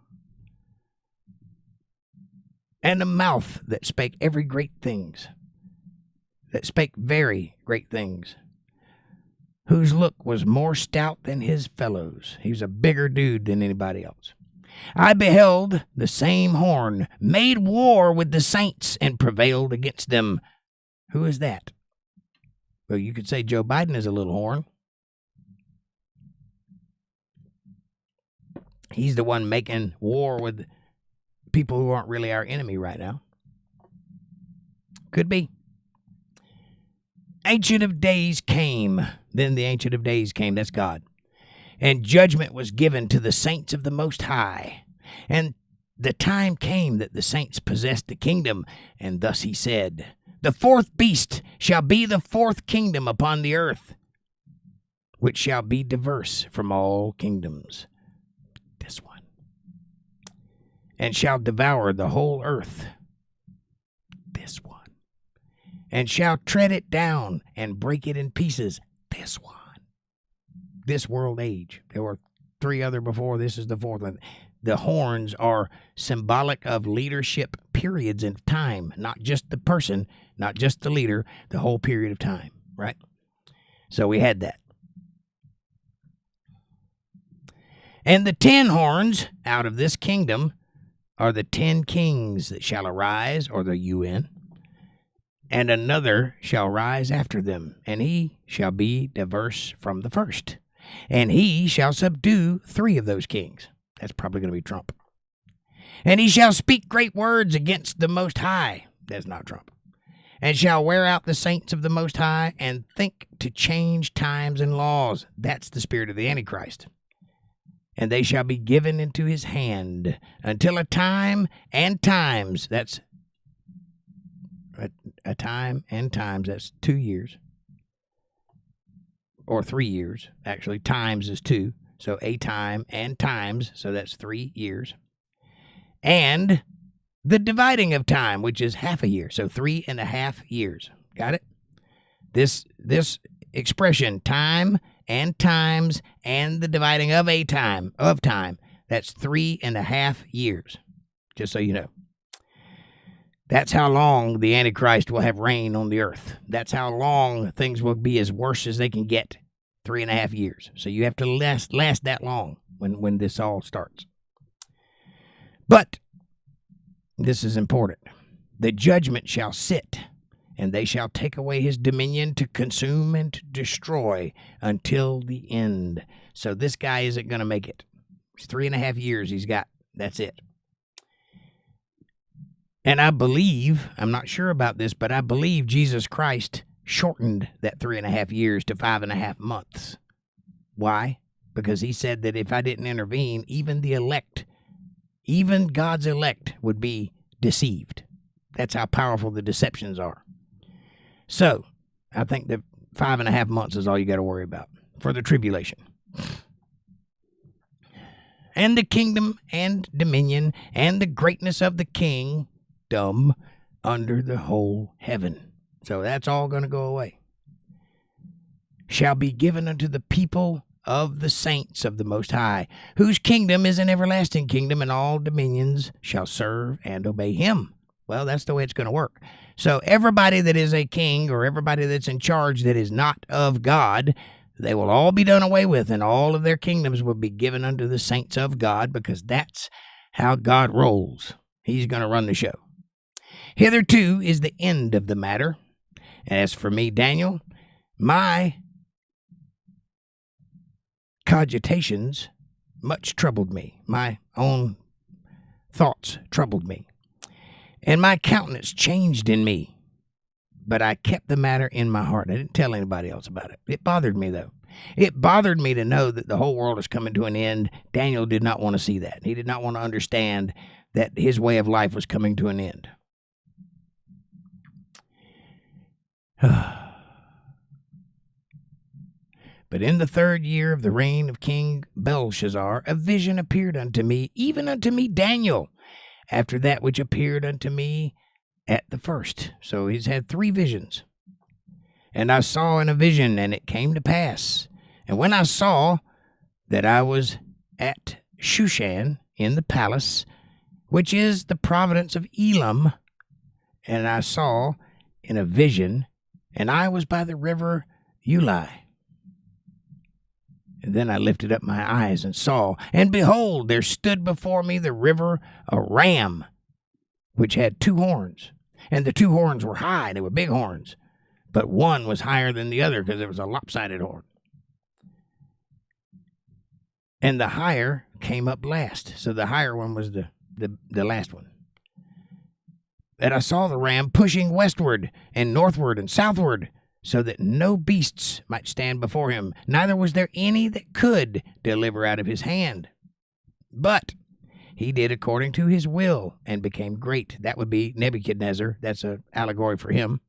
Speaker 3: And a mouth that spake every great things, that spake very great things, whose look was more stout than his fellows. He was a bigger dude than anybody else. I beheld the same horn made war with the saints and prevailed against them. Who is that? Well, you could say Joe Biden is a little horn. He's the one making war with people who aren't really our enemy right now. Could be. Ancient of Days came. Then the Ancient of Days came. That's God. And judgment was given to the saints of the Most High. And the time came that the saints possessed the kingdom. And thus he said, the fourth beast shall be the fourth kingdom upon the earth, which shall be diverse from all kingdoms. This one. And shall devour the whole earth. This one. And shall tread it down and break it in pieces. This one. This world age. There were 3 other before. This is the 4th one. The horns are symbolic of leadership periods in time, not just the person, not just the leader, the whole period of time, right? So we had that. And the 10 horns out of this kingdom are the 10 kings that shall arise, or the UN, and another shall rise after them, and he shall be diverse from the first. And he shall subdue 3 of those kings. That's probably going to be Trump. And he shall speak great words against the Most High. That's not Trump. And shall wear out the saints of the Most High, and think to change times and laws. That's the spirit of the Antichrist. And they shall be given into his hand until a time and times. That's a time and times. That's 2 years. Or 3 years. Actually, times is 2. So a time and times. So that's 3 years. And the dividing of time, which is half a year. So 3.5 years. Got it? This expression, time and times, and the dividing of a time, that's 3.5 years. Just so you know. That's how long the Antichrist will have reign on the earth. That's how long things will be as worse as they can get. 3.5 years. So you have to last that long when this all starts. But this is important. The judgment shall sit, and they shall take away his dominion to consume and to destroy until the end. So this guy isn't going to make it. It's 3.5 years he's got. That's it. And I believe, I'm not sure about this, but I believe Jesus Christ shortened that 3.5 years to 5.5 months. Why? Because he said that if I didn't intervene, even the elect, even God's elect would be deceived. That's how powerful the deceptions are. So, I think that 5.5 months is all you got to worry about for the tribulation. And the kingdom and dominion and the greatness of the kingdom under the whole heaven. So that's all going to go away. Shall be given unto the people of the saints of the Most High, whose kingdom is an everlasting kingdom, and all dominions shall serve and obey him. Well, that's the way it's going to work. So everybody that is a king or everybody that's in charge that is not of God, they will all be done away with, and all of their kingdoms will be given unto the saints of God, because that's how God rolls. He's going to run the show. Hitherto is the end of the matter. As for me, Daniel, my cogitations much troubled me. My own thoughts troubled me. And my countenance changed in me. But I kept the matter in my heart. I didn't tell anybody else about it. It bothered me, though. It bothered me to know that the whole world is coming to an end. Daniel did not want to see that. He did not want to understand that his way of life was coming to an end. But in the 3rd year of the reign of King Belshazzar, a vision appeared unto me, even unto me, Daniel, after that which appeared unto me at the first. So he's had 3 visions. And I saw in a vision, and it came to pass. And when I saw that I was at Shushan in the palace, which is the province of Elam, and I saw in a vision, and I was by the river Ulai. And then I lifted up my eyes and saw, and behold, there stood before me the river a ram, which had 2 horns. And the 2 horns were high, they were big horns. But one was higher than the other because it was a lopsided horn. And the higher came up last. So the higher one was the last one. And I saw the ram pushing westward and northward and southward, so that no beasts might stand before him, neither was there any that could deliver out of his hand. But he did according to his will and became great. That would be Nebuchadnezzar. That's an allegory for him.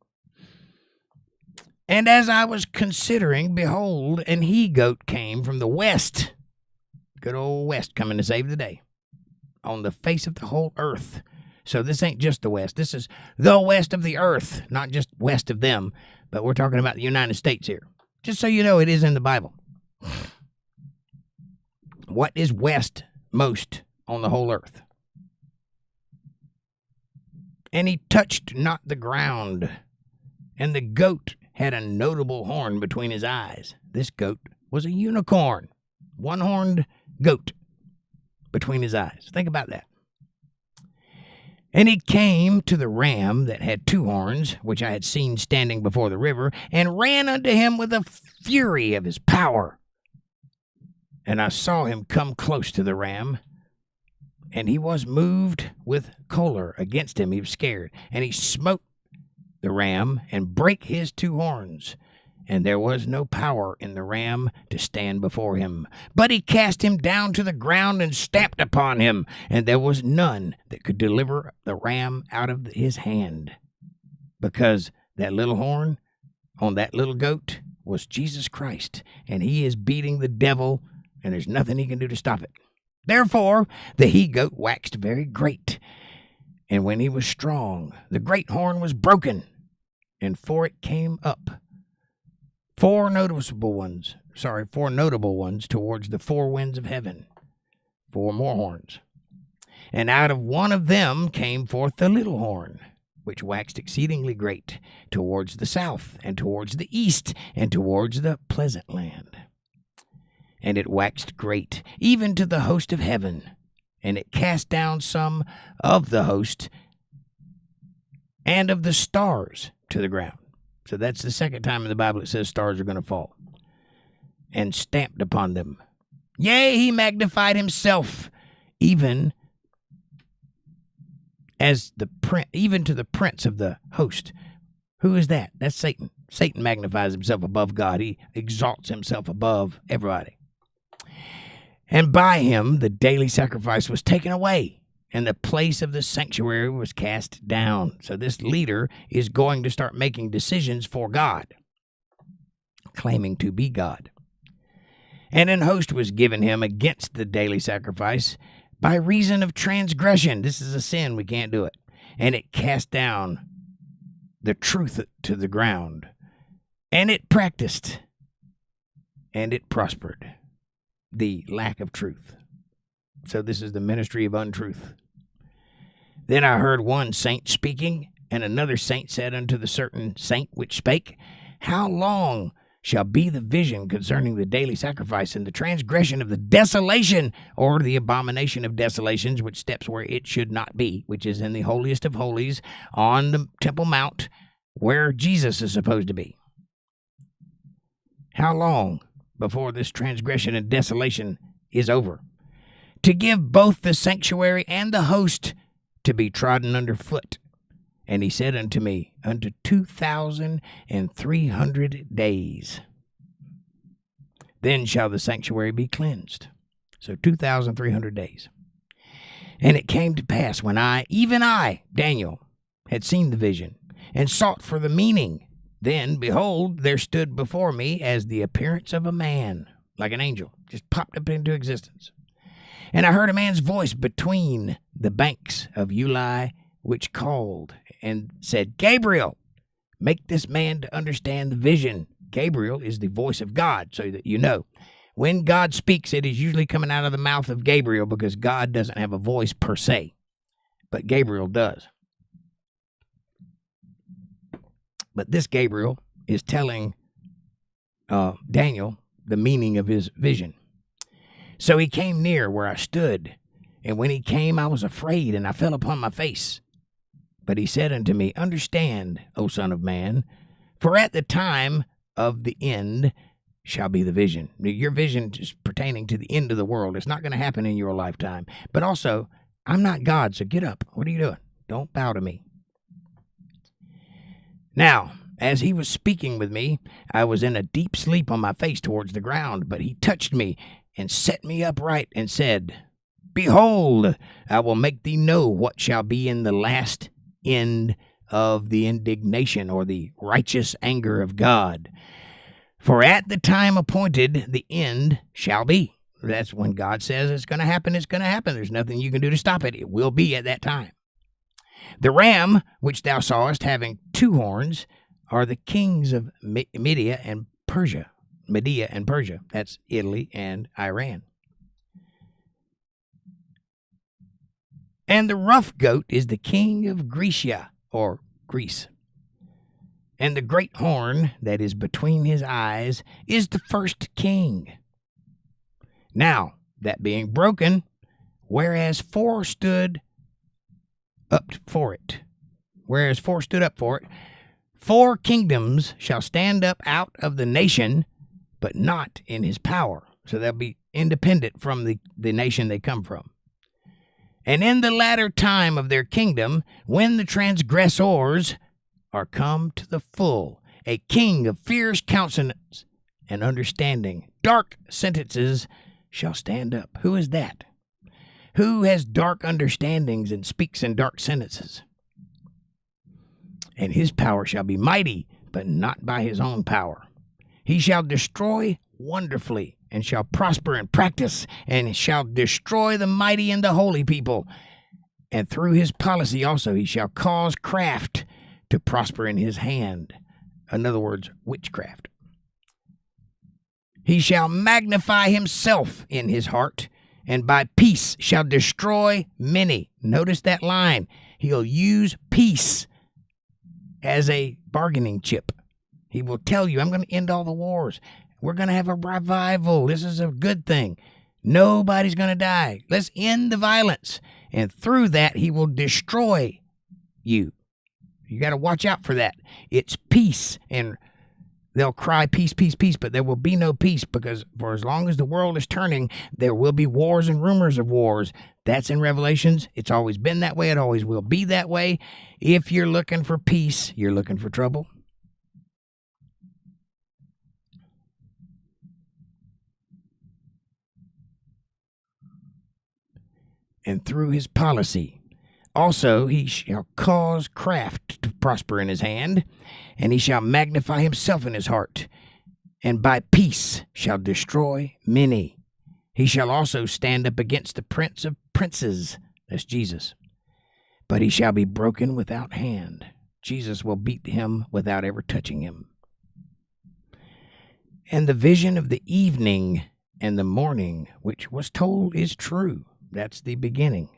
Speaker 3: And as I was considering, behold, an he-goat came from the west. Good old west coming to save the day. On the face of the whole earth. So this ain't just the west. This is the west of the earth. Not just west of them. But we're talking about the United States here. Just so you know, it is in the Bible. What is west most on the whole earth? And he touched not the ground. And the goat had a notable horn between his eyes. This goat was a unicorn. One-horned goat between his eyes. Think about that. And he came to the ram that had 2 horns, which I had seen standing before the river, and ran unto him with the fury of his power. And I saw him come close to the ram, and he was moved with choler against him. He was scared. And he smote the ram and brake his 2 horns. And there was no power in the ram to stand before him. But he cast him down to the ground and stamped upon him. And there was none that could deliver the ram out of his hand. Because that little horn on that little goat was Jesus Christ. And he is beating the devil, and there's nothing he can do to stop it. Therefore, the he-goat waxed very great. And when he was strong, the great horn was broken. And for it came up 4 notable ones towards the 4 winds of heaven. 4 more horns. And out of one of them came forth the little horn, which waxed exceedingly great, towards the south, and towards the east, and towards the pleasant land. And it waxed great, even to the host of heaven, and it cast down some of the host and of the stars to the ground. So that's the second time in the Bible it says stars are going to fall. And stamped upon them. Yea, he magnified himself, even to the prince of the host. Who is that? That's Satan. Satan magnifies himself above God. He exalts himself above everybody. And by him, the daily sacrifice was taken away, and the place of the sanctuary was cast down. So this leader is going to start making decisions for God, claiming to be God. And an host was given him against the daily sacrifice by reason of transgression. This is a sin. We can't do it. And it cast down the truth to the ground. And it practiced, and it prospered, the lack of truth. So this is the ministry of untruth. Then I heard one saint speaking, and another saint said unto the certain saint which spake, How long shall be the vision concerning the daily sacrifice and the transgression of the desolation, or the abomination of desolations, which steps where it should not be, which is in the holiest of holies on the Temple Mount, where Jesus is supposed to be? How long before this transgression and desolation is over? To give both the sanctuary and the host to be trodden under foot. And he said unto me, unto 2,300 days. Then shall the sanctuary be cleansed. So 2,300 days. And it came to pass when even I, Daniel, had seen the vision, and sought for the meaning, then, behold, there stood before me as the appearance of a man, like an angel, just popped up into existence. And I heard a man's voice between the banks of Ulai, which called and said, Gabriel, make this man to understand the vision. Gabriel is the voice of God, so that you know. When God speaks, it is usually coming out of the mouth of Gabriel, because God doesn't have a voice per se, but Gabriel does. But this Gabriel is telling Daniel the meaning of his vision. So he came near where I stood, and when he came, I was afraid, and I fell upon my face. But he said unto me, Understand, O Son of Man, for at the time of the end shall be the vision. Your vision is pertaining to the end of the world. It's not going to happen in your lifetime. But also, I'm not God, so get up. What are you doing? Don't bow to me. Now, as he was speaking with me, I was in a deep sleep on my face towards the ground, but he touched me and set me upright and said, Behold, I will make thee know what shall be in the last end of the indignation, or the righteous anger of God. For at the time appointed, the end shall be. That's when God says it's going to happen, it's going to happen. There's nothing you can do to stop it. It will be at that time. The ram, which thou sawest, having 2 horns, are the kings of Media and Persia. That's Italy and Iran. And the rough goat is the king of Grecia, or Greece. And the great horn that is between his eyes is the first king. Now, that being broken, whereas 4 stood up for it. 4 kingdoms shall stand up out of the nation, but not in his power. So they'll be independent from the nation they come from. And in the latter time of their kingdom, when the transgressors are come to the full, a king of fierce countenance and understanding, dark sentences shall stand up. Who is that? Who has dark understandings and speaks in dark sentences? And his power shall be mighty, but not by his own power. He shall destroy wonderfully, and shall prosper in practice, and shall destroy the mighty and the holy people. And through his policy also he shall cause craft to prosper in his hand. In other words, witchcraft. He shall magnify himself in his heart, and by peace shall destroy many. Notice that line. He'll use peace as a bargaining chip. He will tell you, I'm going to end all the wars. We're going to have a revival. This is a good thing. Nobody's going to die. Let's end the violence. And through that, he will destroy you. You got to watch out for that. It's peace, and they'll cry peace, peace, peace, but there will be no peace, because for as long as the world is turning, there will be wars and rumors of wars. That's in Revelations. It's always been that way. It always will be that way. If you're looking for peace, you're looking for trouble. and through his policy. Also he shall cause craft to prosper in his hand, and he shall magnify himself in his heart, and by peace shall destroy many. He shall also stand up against the prince of princes, that's Jesus, but he shall be broken without hand. Jesus will beat him without ever touching him. And the vision of the evening and the morning, which was told, is true. That's the beginning.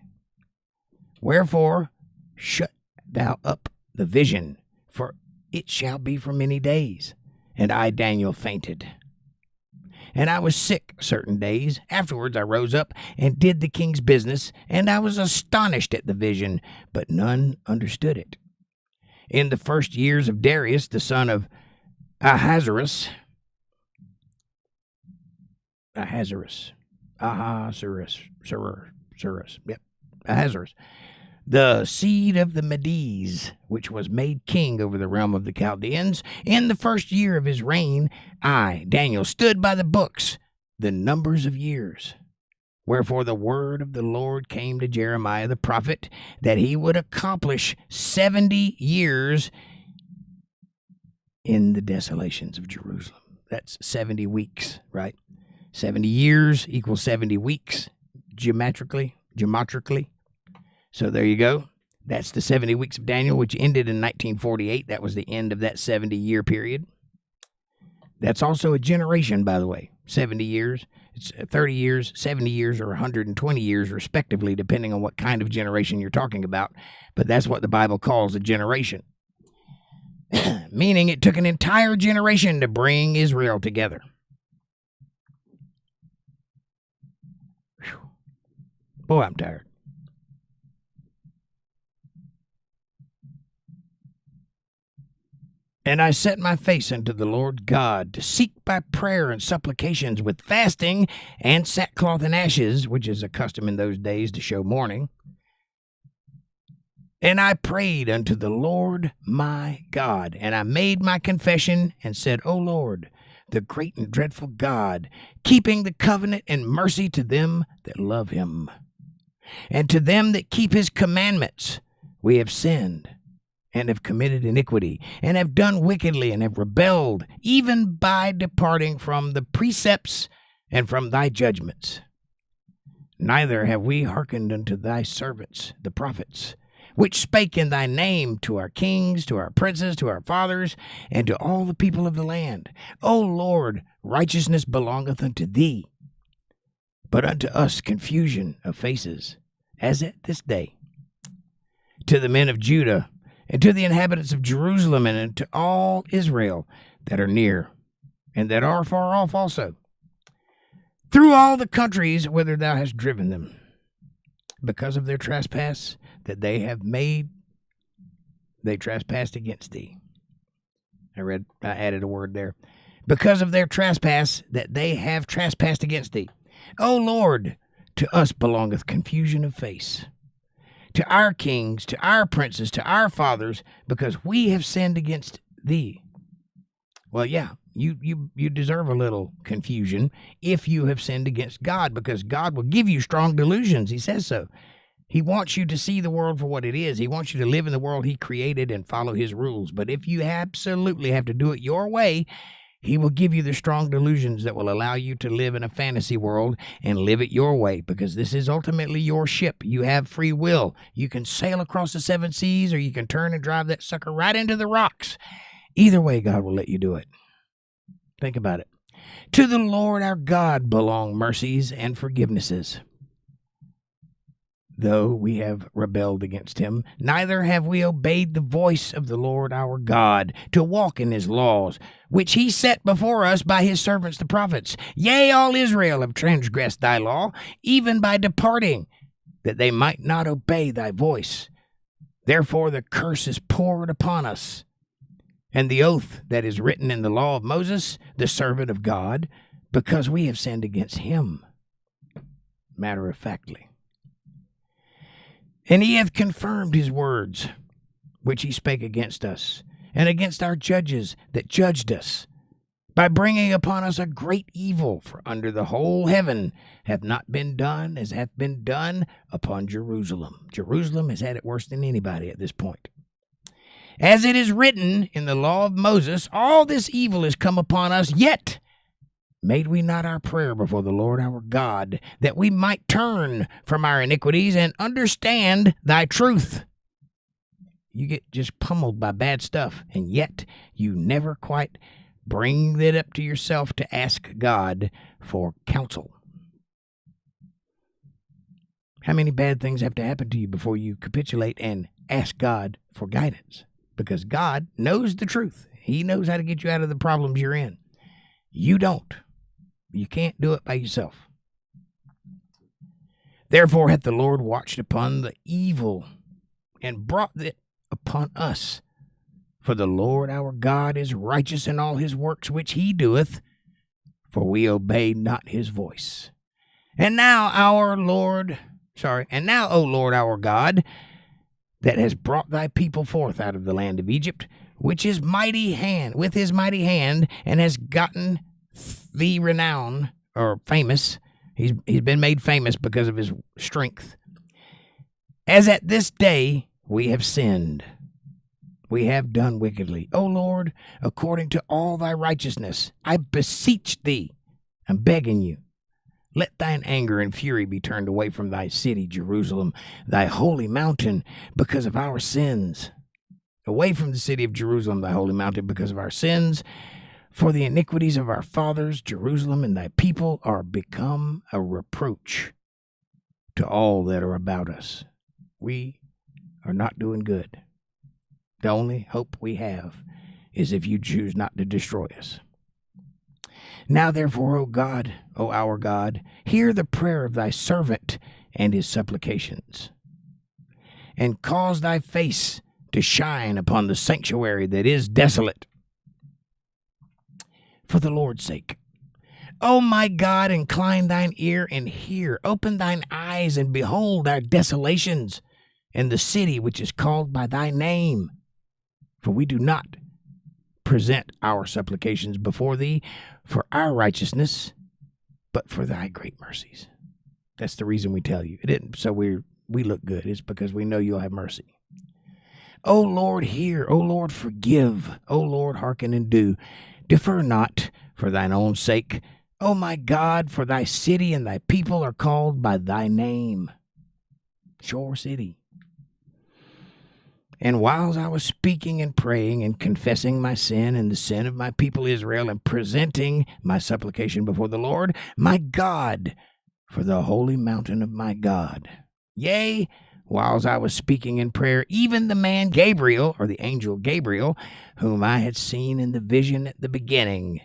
Speaker 3: Wherefore, shut thou up the vision, for it shall be for many days. And I, Daniel, fainted. And I was sick certain days. Afterwards I rose up and did the king's business, and I was astonished at the vision, but none understood it. In the first years of Darius, the son of Ahasuerus, the seed of the Medes, which was made king over the realm of the Chaldeans, in the first year of his reign, I, Daniel, stood by the books, the numbers of years. Wherefore the word of the Lord came to Jeremiah the prophet, that he would accomplish 70 years in the desolations of Jerusalem. That's 70 weeks, right? 70 years equals 70 weeks, geometrically. So there you go. That's the 70 weeks of Daniel, which ended in 1948. That was the end of that 70-year period. That's also a generation, by the way. 70 years. It's 30 years, 70 years, or 120 years, respectively, depending on what kind of generation you're talking about. But that's what the Bible calls a generation. Meaning it took an entire generation to bring Israel together. Whew. Boy, I'm tired. And I set my face unto the Lord God to seek by prayer and supplications with fasting and sackcloth and ashes, which is a custom in those days to show mourning. And I prayed unto the Lord my God, and I made my confession and said, O Lord, the great and dreadful God, keeping the covenant and mercy to them that love him, and to them that keep his commandments, we have sinned and have committed iniquity, and have done wickedly, and have rebelled, even by departing from the precepts and from thy judgments. Neither have we hearkened unto thy servants, the prophets, which spake in thy name to our kings, to our princes, to our fathers, and to all the people of the land. O Lord, righteousness belongeth unto thee, but unto us confusion of faces, as at this day. To the men of Judah, and to the inhabitants of Jerusalem, and unto all Israel that are near, and that are far off also, through all the countries whither thou hast driven them, because of their trespass that they have made, they trespassed against thee. I added a word there. Because of their trespass that they have trespassed against thee. O Lord, to us belongeth confusion of face, to our kings, to our princes, to our fathers, because we have sinned against thee. Well, yeah, you deserve a little confusion if you have sinned against God, because God will give you strong delusions. He says so. He wants you to see the world for what it is. He wants you to live in the world he created and follow his rules. But if you absolutely have to do it your way, he will give you the strong delusions that will allow you to live in a fantasy world and live it your way, because this is ultimately your ship. You have free will. You can sail across the 7 seas, or you can turn and drive that sucker right into the rocks. Either way, God will let you do it. Think about it. To the Lord our God belong mercies and forgivenesses, though we have rebelled against him. Neither have we obeyed the voice of the Lord our God, to walk in his laws, which he set before us by his servants the prophets. Yea, all Israel have transgressed thy law, even by departing, that they might not obey thy voice. Therefore the curse is poured upon us, and the oath that is written in the law of Moses, the servant of God, because we have sinned against him. Matter-of-factly. And he hath confirmed his words, which he spake against us, and against our judges that judged us, by bringing upon us a great evil, for under the whole heaven hath not been done as hath been done upon Jerusalem. Jerusalem has had it worse than anybody at this point. As it is written in the law of Moses, all this evil is come upon us, yet made we not our prayer before the Lord our God, that we might turn from our iniquities and understand thy truth. You get just pummeled by bad stuff, and yet you never quite bring it up to yourself to ask God for counsel. How many bad things have to happen to you before you capitulate and ask God for guidance? Because God knows the truth. He knows how to get you out of the problems you're in. You don't. You can't do it by yourself. Therefore hath the Lord watched upon the evil and brought it upon us. For the Lord our God is righteous in all his works which he doeth, for we obey not his voice. And now, O Lord our God, that has brought thy people forth out of the land of Egypt, with his mighty hand, and has gotten thee renown, or famous. He's been made famous because of his strength. As at this day we have sinned. We have done wickedly. O Lord, according to all thy righteousness, I beseech thee, I'm begging you, let thine anger and fury be turned away from thy city, Jerusalem, thy holy mountain, because of our sins. Away from the city of Jerusalem, thy holy mountain, because of our sins. For the iniquities of our fathers, Jerusalem, and thy people are become a reproach to all that are about us. We are not doing good. The only hope we have is if you choose not to destroy us. Now therefore, O God, O our God, hear the prayer of thy servant and his supplications, and cause thy face to shine upon the sanctuary that is desolate, for the Lord's sake. O my God, incline thine ear and hear. Open thine eyes and behold our desolations, and the city which is called by thy name. For we do not present our supplications before thee for our righteousness, but for thy great mercies. That's the reason we tell you. It isn't so we look good. It's because we know you'll have mercy. O Lord, hear. O Lord, forgive. O Lord, hearken and do. Defer not for thine own sake. O my God, for thy city and thy people are called by thy name. Shore City. And whiles I was speaking and praying and confessing my sin and the sin of my people Israel and presenting my supplication before the Lord, my God, for the holy mountain of my God. Yea, whiles I was speaking in prayer, even the man Gabriel, or the angel Gabriel, whom I had seen in the vision at the beginning,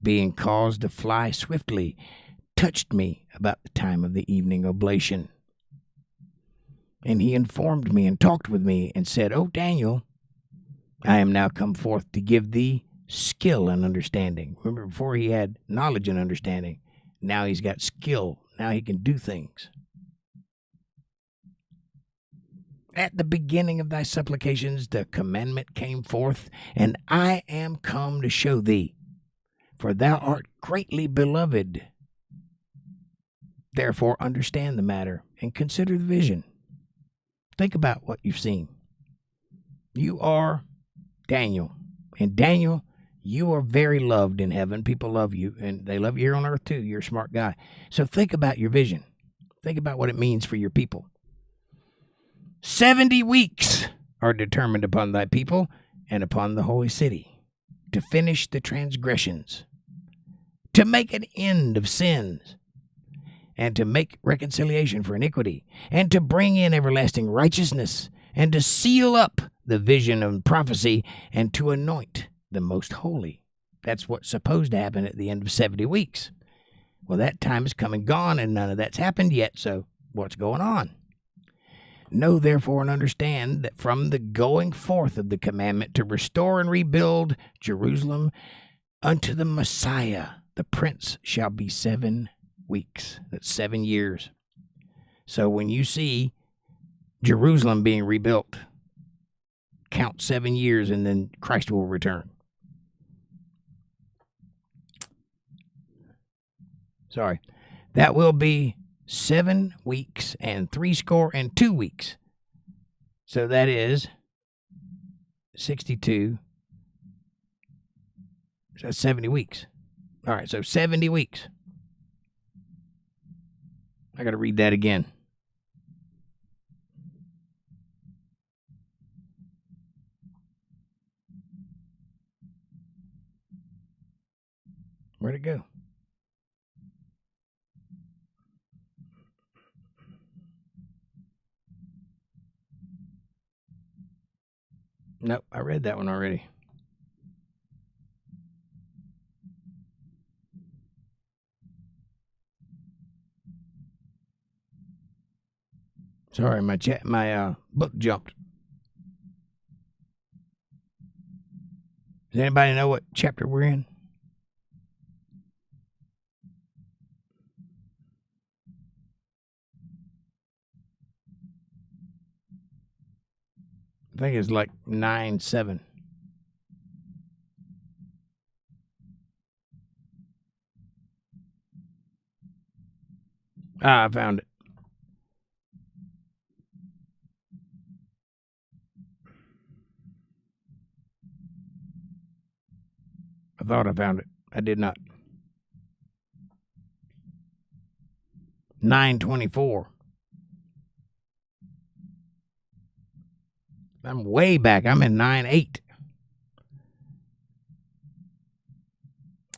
Speaker 3: being caused to fly swiftly, touched me about the time of the evening oblation. And he informed me and talked with me and said, O Daniel, I am now come forth to give thee skill and understanding. Remember, before he had knowledge and understanding. Now he's got skill. Now he can do things. At the beginning of thy supplications, the commandment came forth, and I am come to show thee, for thou art greatly beloved. Therefore understand the matter and consider the vision. Think about what you've seen. You are Daniel. And Daniel, you are very loved in heaven. People love you, and they love you here on earth too. You're a smart guy. So think about your vision. Think about what it means for your people. 70 weeks are determined upon thy people and upon the holy city, to finish the transgressions, to make an end of sins, and to make reconciliation for iniquity, and to bring in everlasting righteousness, and to seal up the vision of prophecy, and to anoint the most holy. That's what's supposed to happen at the end of 70 weeks. Well, that time is come and gone, and none of that's happened yet, so what's going on? Know therefore and understand that from the going forth of the commandment to restore and rebuild Jerusalem unto the Messiah, the Prince, shall be 7 weeks. That's 7 years. So when you see Jerusalem being rebuilt, count 7 years and then Christ will return. Sorry. That will be 7 weeks and 62 weeks. So that is 62. So that's 70 weeks. All right, so 70 weeks. I got to read that again. Where'd it go? Nope, I read that one already. Sorry, my book jumped. Does anybody know what chapter we're in? I think it's like 9-7. I found it. I thought I found it. I did not. 9:24. I'm way back. I'm in 9:8.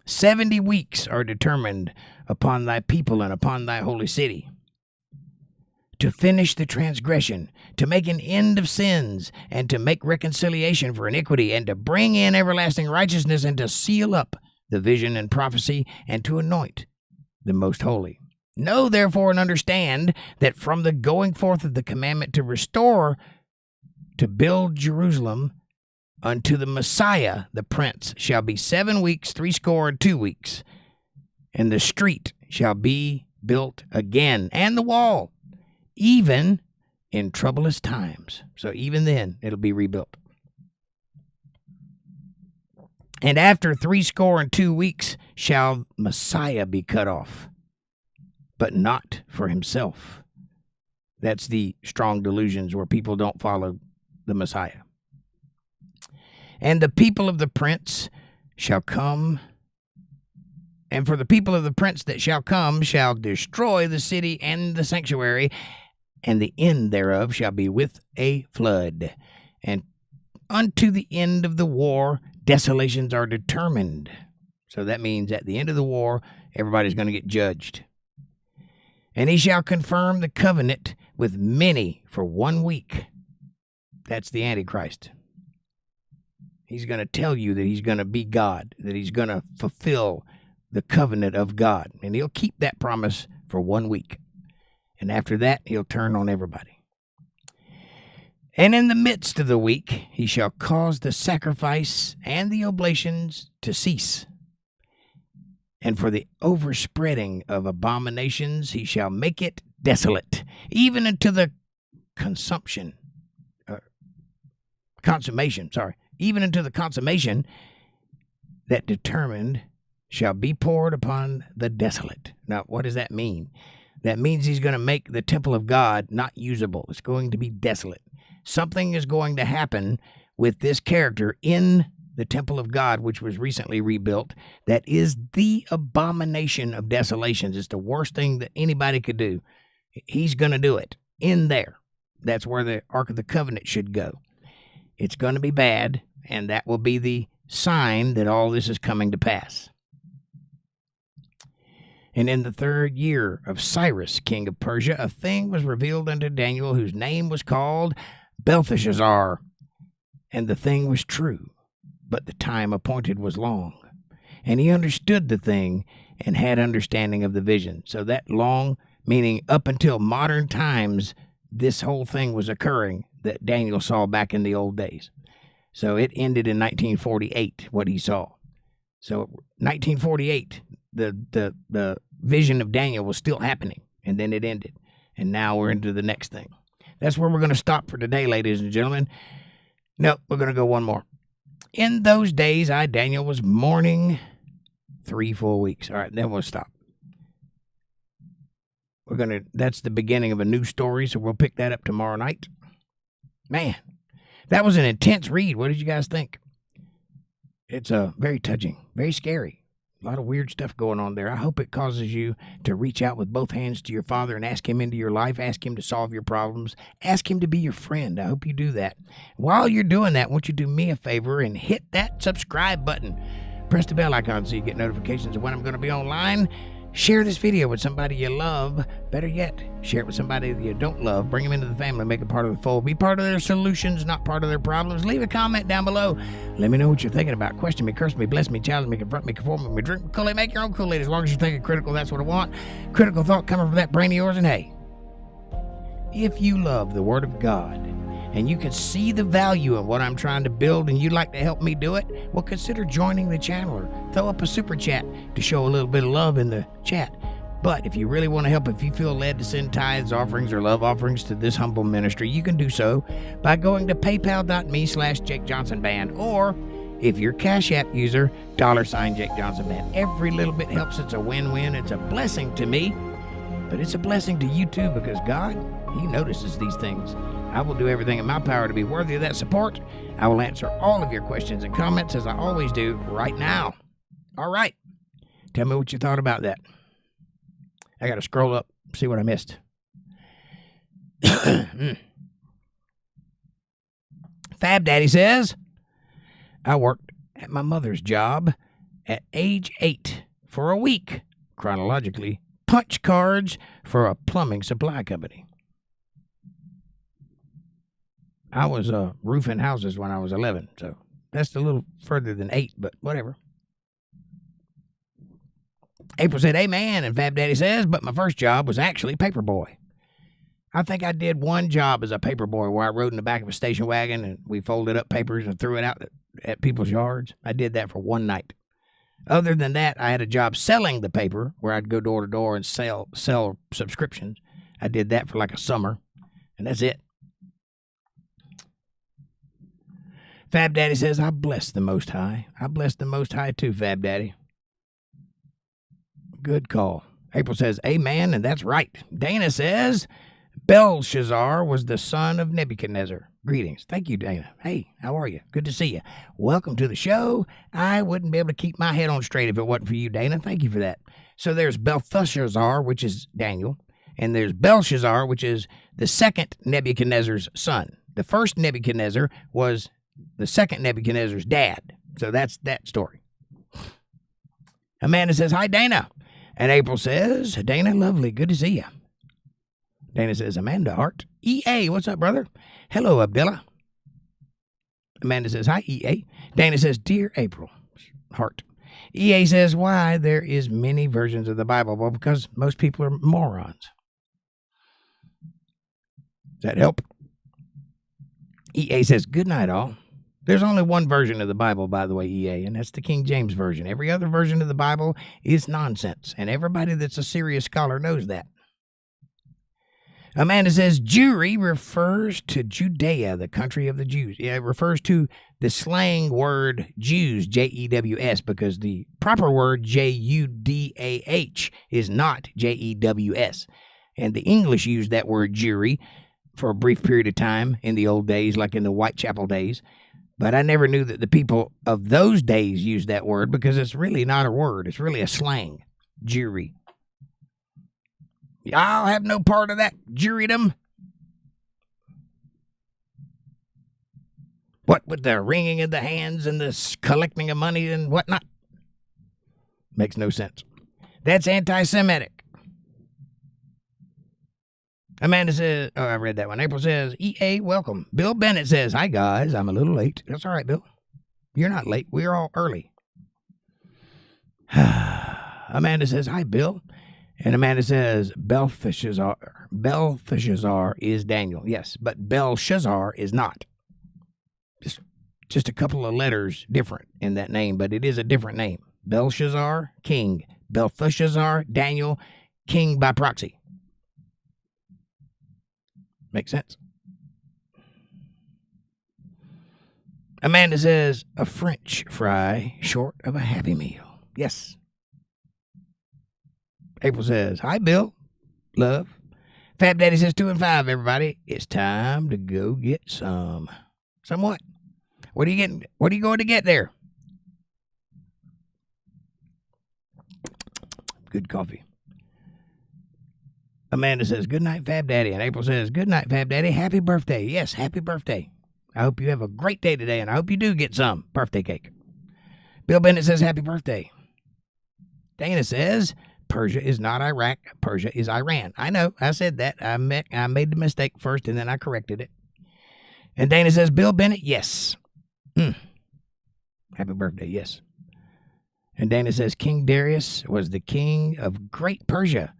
Speaker 3: 70 weeks are determined upon thy people and upon thy holy city, to finish the transgression, to make an end of sins, and to make reconciliation for iniquity, and to bring in everlasting righteousness, and to seal up the vision and prophecy, and to anoint the most holy. Know therefore and understand that from the going forth of the commandment to restore, to build Jerusalem unto the Messiah, the Prince, shall be 7 weeks, 62 weeks, and the street shall be built again, and the wall, even in troublous times. So even then, it'll be rebuilt. And after 62 weeks shall Messiah be cut off, but not for himself. That's the strong delusions where people don't follow the Messiah. And the people of the prince shall come, and for the people of the prince that shall come shall destroy the city and the sanctuary, and the end thereof shall be with a flood. And unto the end of the war, desolations are determined. So that means at the end of the war, everybody's going to get judged. And he shall confirm the covenant with many for 1 week. That's the Antichrist. He's going to tell you that he's going to be God, that he's going to fulfill the covenant of God. And he'll keep that promise for 1 week. And after that, he'll turn on everybody. And in the midst of the week, he shall cause the sacrifice and the oblations to cease. And for the overspreading of abominations, he shall make it desolate, even unto the consummation, even unto the consummation that determined shall be poured upon the desolate. Now, what does that mean? That means he's going to make the temple of God not usable. It's going to be desolate. Something is going to happen with this character in the temple of God, which was recently rebuilt, that is the abomination of desolations. It's the worst thing that anybody could do. He's going to do it in there. That's where the Ark of the Covenant should go. It's going to be bad, and that will be the sign that all this is coming to pass. And in the 3rd year of Cyrus, king of Persia, a thing was revealed unto Daniel, whose name was called Belteshazzar. And the thing was true, but the time appointed was long. And he understood the thing and had understanding of the vision. So that long, meaning up until modern times, this whole thing was occurring that Daniel saw back in the old days. So it ended in 1948, what he saw. So 1948, the vision of Daniel was still happening, and then it ended. And now we're into the next thing. That's where we're going to stop for today, ladies and gentlemen. No, we're going to go one more. In those days, I, Daniel, was mourning 3 full weeks. All right, then we'll stop. That's the beginning of a new story, so we'll pick that up tomorrow night. Man, that was an intense read. What did you guys think? It's very touching, very scary. A lot of weird stuff going on there. I hope it causes you to reach out with both hands to your Father and ask Him into your life. Ask Him to solve your problems. Ask Him to be your friend. I hope you do that. While you're doing that, won't you do me a favor and hit that subscribe button? Press the bell icon so you get notifications of when I'm going to be online. Share this video with somebody you love. Better yet, share it with somebody that you don't love. Bring them into the family. Make it part of the fold. Be part of their solutions, not part of their problems. Leave a comment down below. Let me know what you're thinking about. Question me, curse me, bless me, challenge me, confront me, conform me, drink me, Kool-Aid. Make your own Kool-Aid. As long as you're thinking critical, that's what I want. Critical thought coming from that brain of yours. And hey, if you love the Word of God, and you can see the value of what I'm trying to build and you'd like to help me do it, well, consider joining the channel or throw up a super chat to show a little bit of love in the chat. But if you really want to help, if you feel led to send tithes, offerings, or love offerings to this humble ministry, you can do so by going to paypal.me/jakejohnsonband, or if you're Cash App user, $JakeJohnsonBand. Every little bit helps. It's a win-win. It's a blessing to me, but it's a blessing to you too, because God, He notices these things. I will do everything in my power to be worthy of that support. I will answer all of your questions and comments as I always do right now. All right. Tell me what you thought about that. I got to scroll up, see what I missed. Fab Daddy says, I worked at my mother's job at age 8 for a week, chronologically, punch cards for a plumbing supply company. I was roofing houses when I was 11, so that's a little further than 8, but whatever. April said, amen, and Fab Daddy says, but my first job was actually paperboy. I think I did one job as a paperboy where I rode in the back of a station wagon and we folded up papers and threw it out at people's yards. I did that for one night. Other than that, I had a job selling the paper where I'd go door to door and sell subscriptions. I did that for like a summer, and that's it. Fab Daddy says, I bless the Most High. I bless the Most High too, Fab Daddy. Good call. April says, amen, and that's right. Dana says, Belshazzar was the son of Nebuchadnezzar. Greetings. Thank you, Dana. Hey, how are you? Good to see you. Welcome to the show. I wouldn't be able to keep my head on straight if it wasn't for you, Dana. Thank you for that. So there's Belteshazzar, which is Daniel, and there's Belshazzar, which is the second Nebuchadnezzar's son. The first Nebuchadnezzar was the second Nebuchadnezzar's dad. So that's that story. Amanda says, hi, Dana. And April says, Dana, lovely. Good to see you. Dana says, Amanda Hart. EA, what's up, brother? Hello, Abdullah. Amanda says, hi, EA. Dana says, dear April Hart. EA says, why there is many versions of the Bible? Well, because most people are morons. Does that help? EA says, good night, all. There's only one version of the Bible, by the way, EA, and that's the King James Version. Every other version of the Bible is nonsense, and everybody that's a serious scholar knows that. Amanda says, Jewry refers to Judea, the country of the Jews. Yeah, it refers to the slang word Jews, Jews, because the proper word Judah is not Jews. And the English used that word Jewry for a brief period of time in the old days, like in the Whitechapel days. But I never knew that the people of those days used that word because it's really not a word. It's really a slang. Jewry. I'll have no part of that jurydom. What with the wringing of the hands and the collecting of money and whatnot? Makes no sense. That's anti-Semitic. Amanda says, oh, I read that one. April says, EA, welcome. Bill Bennett says, hi, guys. I'm a little late. That's all right, Bill. You're not late. We're all early. Amanda says, hi, Bill. And Amanda says, Belteshazzar is Daniel. Yes, but Belshazzar is not. Just a couple of letters different in that name, but it is a different name. Belshazzar, king. Belteshazzar, Daniel, king by proxy. Makes sense. Amanda says, a French fry short of a Happy Meal. Yes. April says, hi, Bill. Love. Fab Daddy says 2 and 5, everybody. It's time to go get some. Somewhat. What are you getting? What are you going to get there? Good coffee. Amanda says, good night, Fab Daddy. And April says, good night, Fab Daddy. Happy birthday. Yes, happy birthday. I hope you have a great day today, and I hope you do get some birthday cake. Bill Bennett says, happy birthday. Dana says, Persia is not Iraq. Persia is Iran. I know. I said that. I made the mistake first, and then I corrected it. And Dana says, Bill Bennett, yes. Happy birthday, yes. And Dana says, King Darius was the king of Great Persia.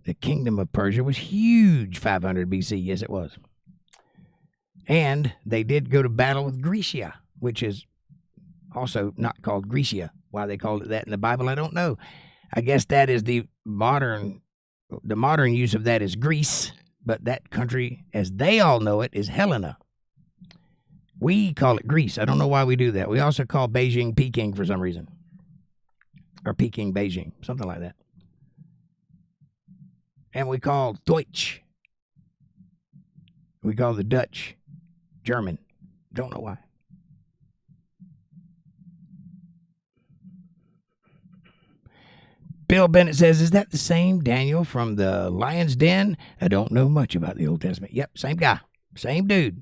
Speaker 3: The kingdom of Persia was huge, 500 BC. Yes, it was. And they did go to battle with Grecia, which is also not called Grecia. Why they called it that in the Bible, I don't know. I guess that is the modern use of that is Greece, but that country, as they all know it, is Helena. We call it Greece. I don't know why we do that. We also call Beijing Peking for some reason. Or Peking Beijing, something like that. And we call Deutsch. We call the Dutch German. Don't know why. Bill Bennett says, is that the same Daniel from the Lion's Den? I don't know much about the Old Testament. Yep, same guy. Same dude.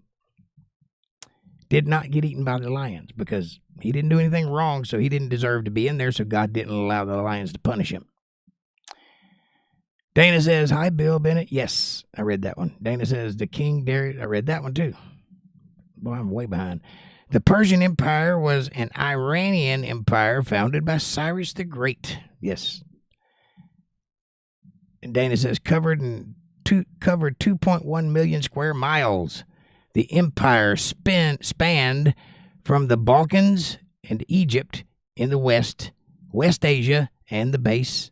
Speaker 3: Did not get eaten by the lions because he didn't do anything wrong, so he didn't deserve to be in there, so God didn't allow the lions to punish him. Dana says, hi, Bill Bennett. Yes, I read that one. Dana says, the King Darius. I read that one, too. Boy, I'm way behind. The Persian Empire was an Iranian empire founded by Cyrus the Great. Yes. And Dana says, covered 2.1 million square miles. The empire spanned from the Balkans and Egypt in the west, West Asia and the base,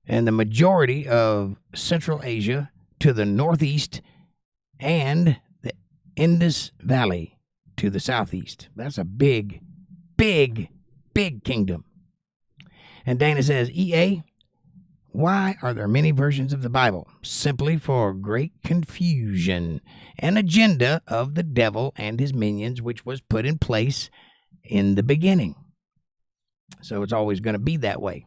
Speaker 3: and the majority of Central Asia to the northeast, and the Indus Valley to the southeast. That's a big, big, big kingdom. And Dana says, EA, why are there many versions of the Bible? Simply for great confusion, an agenda of the devil and his minions, which was put in place in the beginning. So it's always going to be that way.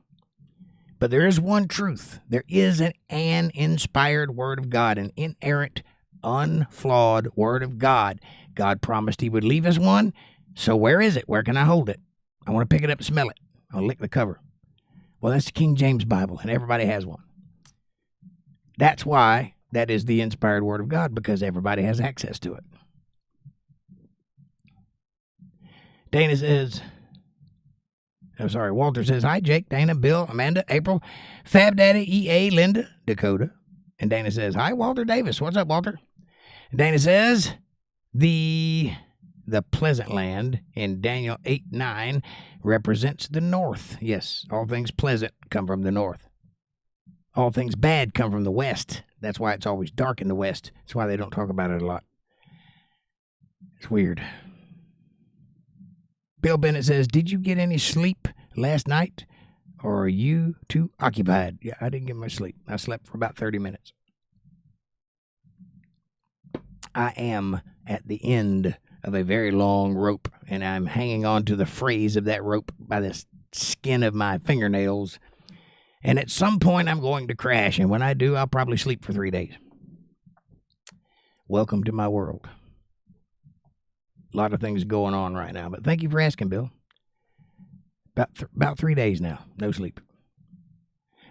Speaker 3: But there is one truth. There is an inspired word of God, an inerrant, unflawed word of God. God promised he would leave us one. So where is it? Where can I hold it? I want to pick it up and smell it. I'll lick the cover. Well, that's the King James Bible, and everybody has one. That's why that is the inspired word of God, because everybody has access to it. Dana says, Walter says, hi, Jake, Dana, Bill, Amanda, April, Fab Daddy, EA, Linda, Dakota. And Dana says, hi, Walter Davis. What's up, Walter? And Dana says, the pleasant land in Daniel 8:9 represents the north. Yes, all things pleasant come from the north. All things bad come from the west. That's why it's always dark in the west. That's why they don't talk about it a lot. It's weird. Bill Bennett says, did you get any sleep last night, or are you too occupied? Yeah, I didn't get much sleep. I slept for about 30 minutes. I am at the end of a very long rope, and I'm hanging on to the phrase of that rope by the skin of my fingernails. And at some point, I'm going to crash, and when I do, I'll probably sleep for 3 days. Welcome to my world. A lot of things going on right now, but thank you for asking, Bill. About 3 days now, no sleep.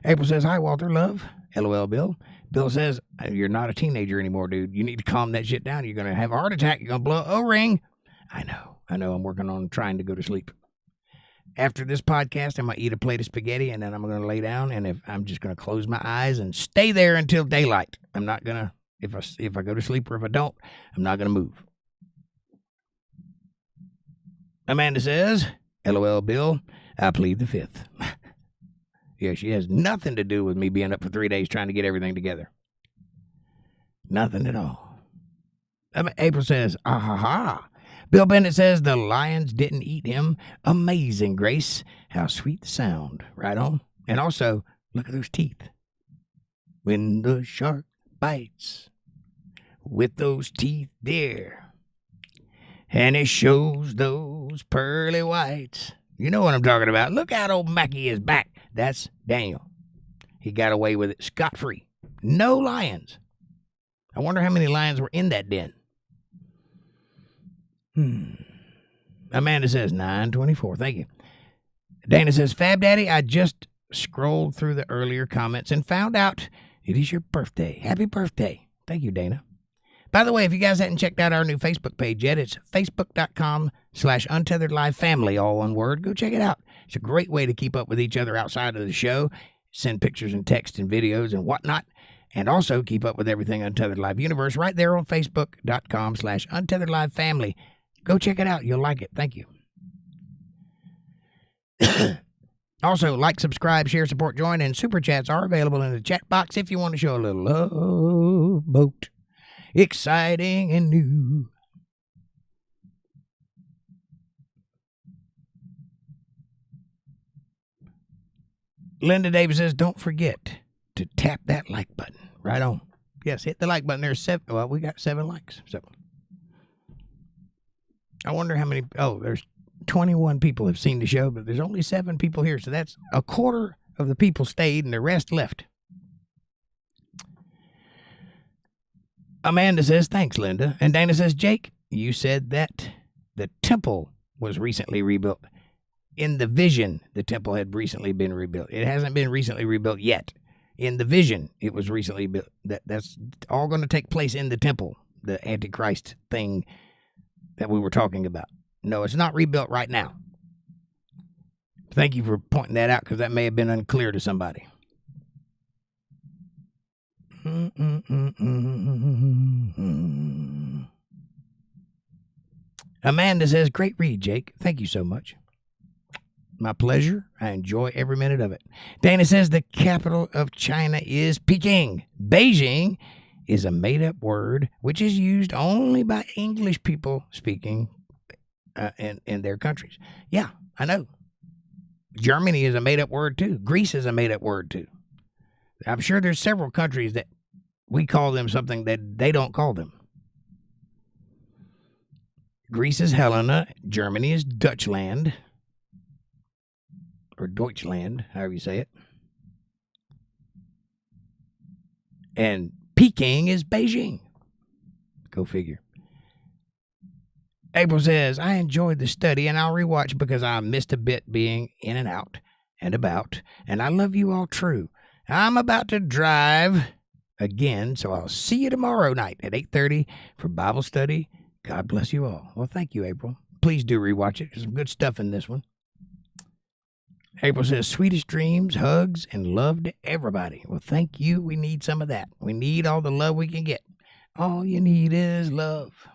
Speaker 3: April says, hi, Walter, love. LOL, Bill. Bill says, you're not a teenager anymore, dude. You need to calm that shit down. You're going to have a heart attack. You're going to blow an O-ring. I know. I'm working on trying to go to sleep. After this podcast, I'm going to eat a plate of spaghetti, and then I'm going to lay down, and I'm just going to close my eyes and stay there until daylight. I'm not going to, if I go to sleep or if I don't, I'm not going to move. Amanda says, LOL, Bill, I plead the fifth. Yeah, she has nothing to do with me being up for 3 days trying to get everything together. Nothing at all. April says, ah ha ha. Bill Bennett says, the lions didn't eat him. Amazing, Grace. How sweet the sound. Right on. And also, look at those teeth. when the shark bites with those teeth there, and it shows those pearly whites. You know what I'm talking about. Look out, old Mackie is back. That's Daniel. He got away with it scot-free. No lions. I wonder how many lions were in that den. Amanda says 9:24. Thank you. Dana says, Fab Daddy, I just scrolled through the earlier comments and found out it is your birthday. Happy birthday. Thank you, Dana. By the way, if you guys hadn't checked out our new Facebook page yet, it's facebook.com/UntetheredLive family, all one word. Go check it out. It's a great way to keep up with each other outside of the show, send pictures and text and videos and whatnot, and also keep up with everything Untethered Live Universe right there on facebook.com/UntetheredLive family. Go check it out. You'll like it. Thank you. Also, like, subscribe, share, support, join, and super chats are available in the chat box if you want to show a little love boat. Exciting and new. Linda Davis says, don't forget to tap that like button. Right on. Yes, hit the like button. There's 7. Well, we got 7 likes. So I wonder how many. Oh, there's 21 people have seen the show, but there's only 7 people here. So that's a quarter of the people stayed and the rest left. Amanda says, thanks, Linda. And Dana says, Jake, you said that the temple was recently rebuilt. In the vision, the temple had recently been rebuilt. It hasn't been recently rebuilt yet. In the vision, it was recently built. That's all going to take place in the temple, the Antichrist thing that we were talking about. No, it's not rebuilt right now. Thank you for pointing that out, because that may have been unclear to somebody. Amanda says, great read, Jake. Thank you so much. My pleasure. I enjoy every minute of it. Dana says the capital of China is Peking. Beijing is a made-up word which is used only by English people speaking in their countries. Yeah, I know. Germany is a made-up word, too. Greece is a made-up word, too. I'm sure there's several countries that we call them something that they don't call them. Greece is Helena. Germany is Dutchland. Or Deutschland, however you say it. And Peking is Beijing. Go figure. April says, I enjoyed the study and I'll rewatch because I missed a bit being in and out and about. And I love you all true. I'm about to drive again, so I'll see you tomorrow night at 8:30 for Bible study. God bless you all. Well, thank you, April. Please do rewatch it. There's some good stuff in this one. April says, sweetest dreams, hugs, and love to everybody. Well, thank you. We need some of that. We need all the love we can get. All you need is love.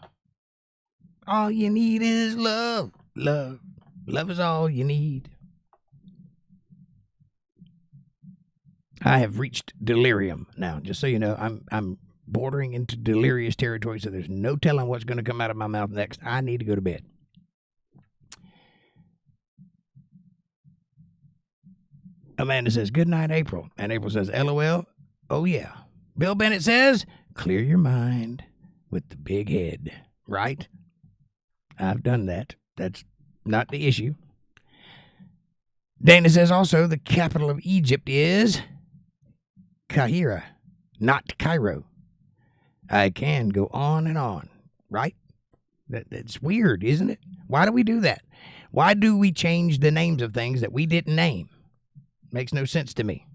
Speaker 3: All you need is love. Love. Love is all you need. I have reached delirium now, just so you know. I'm bordering into delirious territory, so there's no telling what's going to come out of my mouth next. I need to go to bed. Amanda says, good night, April. And April says, LOL. Oh, yeah. Bill Bennett says, clear your mind with the big head. Right? I've done that. That's not the issue. Dana says also the capital of Egypt is Kahira, not Cairo. I can go on and on, right? That's weird, isn't it? Why do we do that? Why do we change the names of things that we didn't name? Makes no sense to me.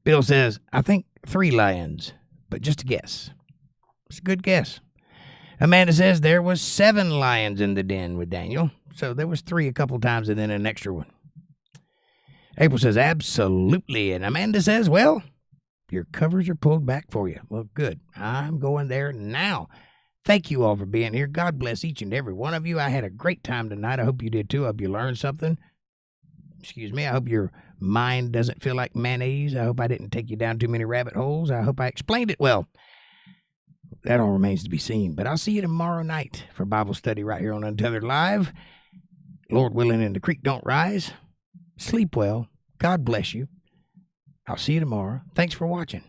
Speaker 3: Bill says, I think 3 lions, but just a guess. It's a good guess. Amanda says there was 7 lions in the den with Daniel. So there was 3 a couple times and then an extra one. April says, absolutely. And Amanda says, well, your covers are pulled back for you. Well, good. I'm going there now. Thank you all for being here. God bless each and every one of you. I had a great time tonight. I hope you did too. I hope you learned something. Excuse me. I hope your mind doesn't feel like mayonnaise. I hope I didn't take you down too many rabbit holes. I hope I explained it well. That all remains to be seen. But I'll see you tomorrow night for Bible study right here on Untethered Live. Lord willing and the creek don't rise. Sleep well. God bless you. I'll see you tomorrow. Thanks for watching.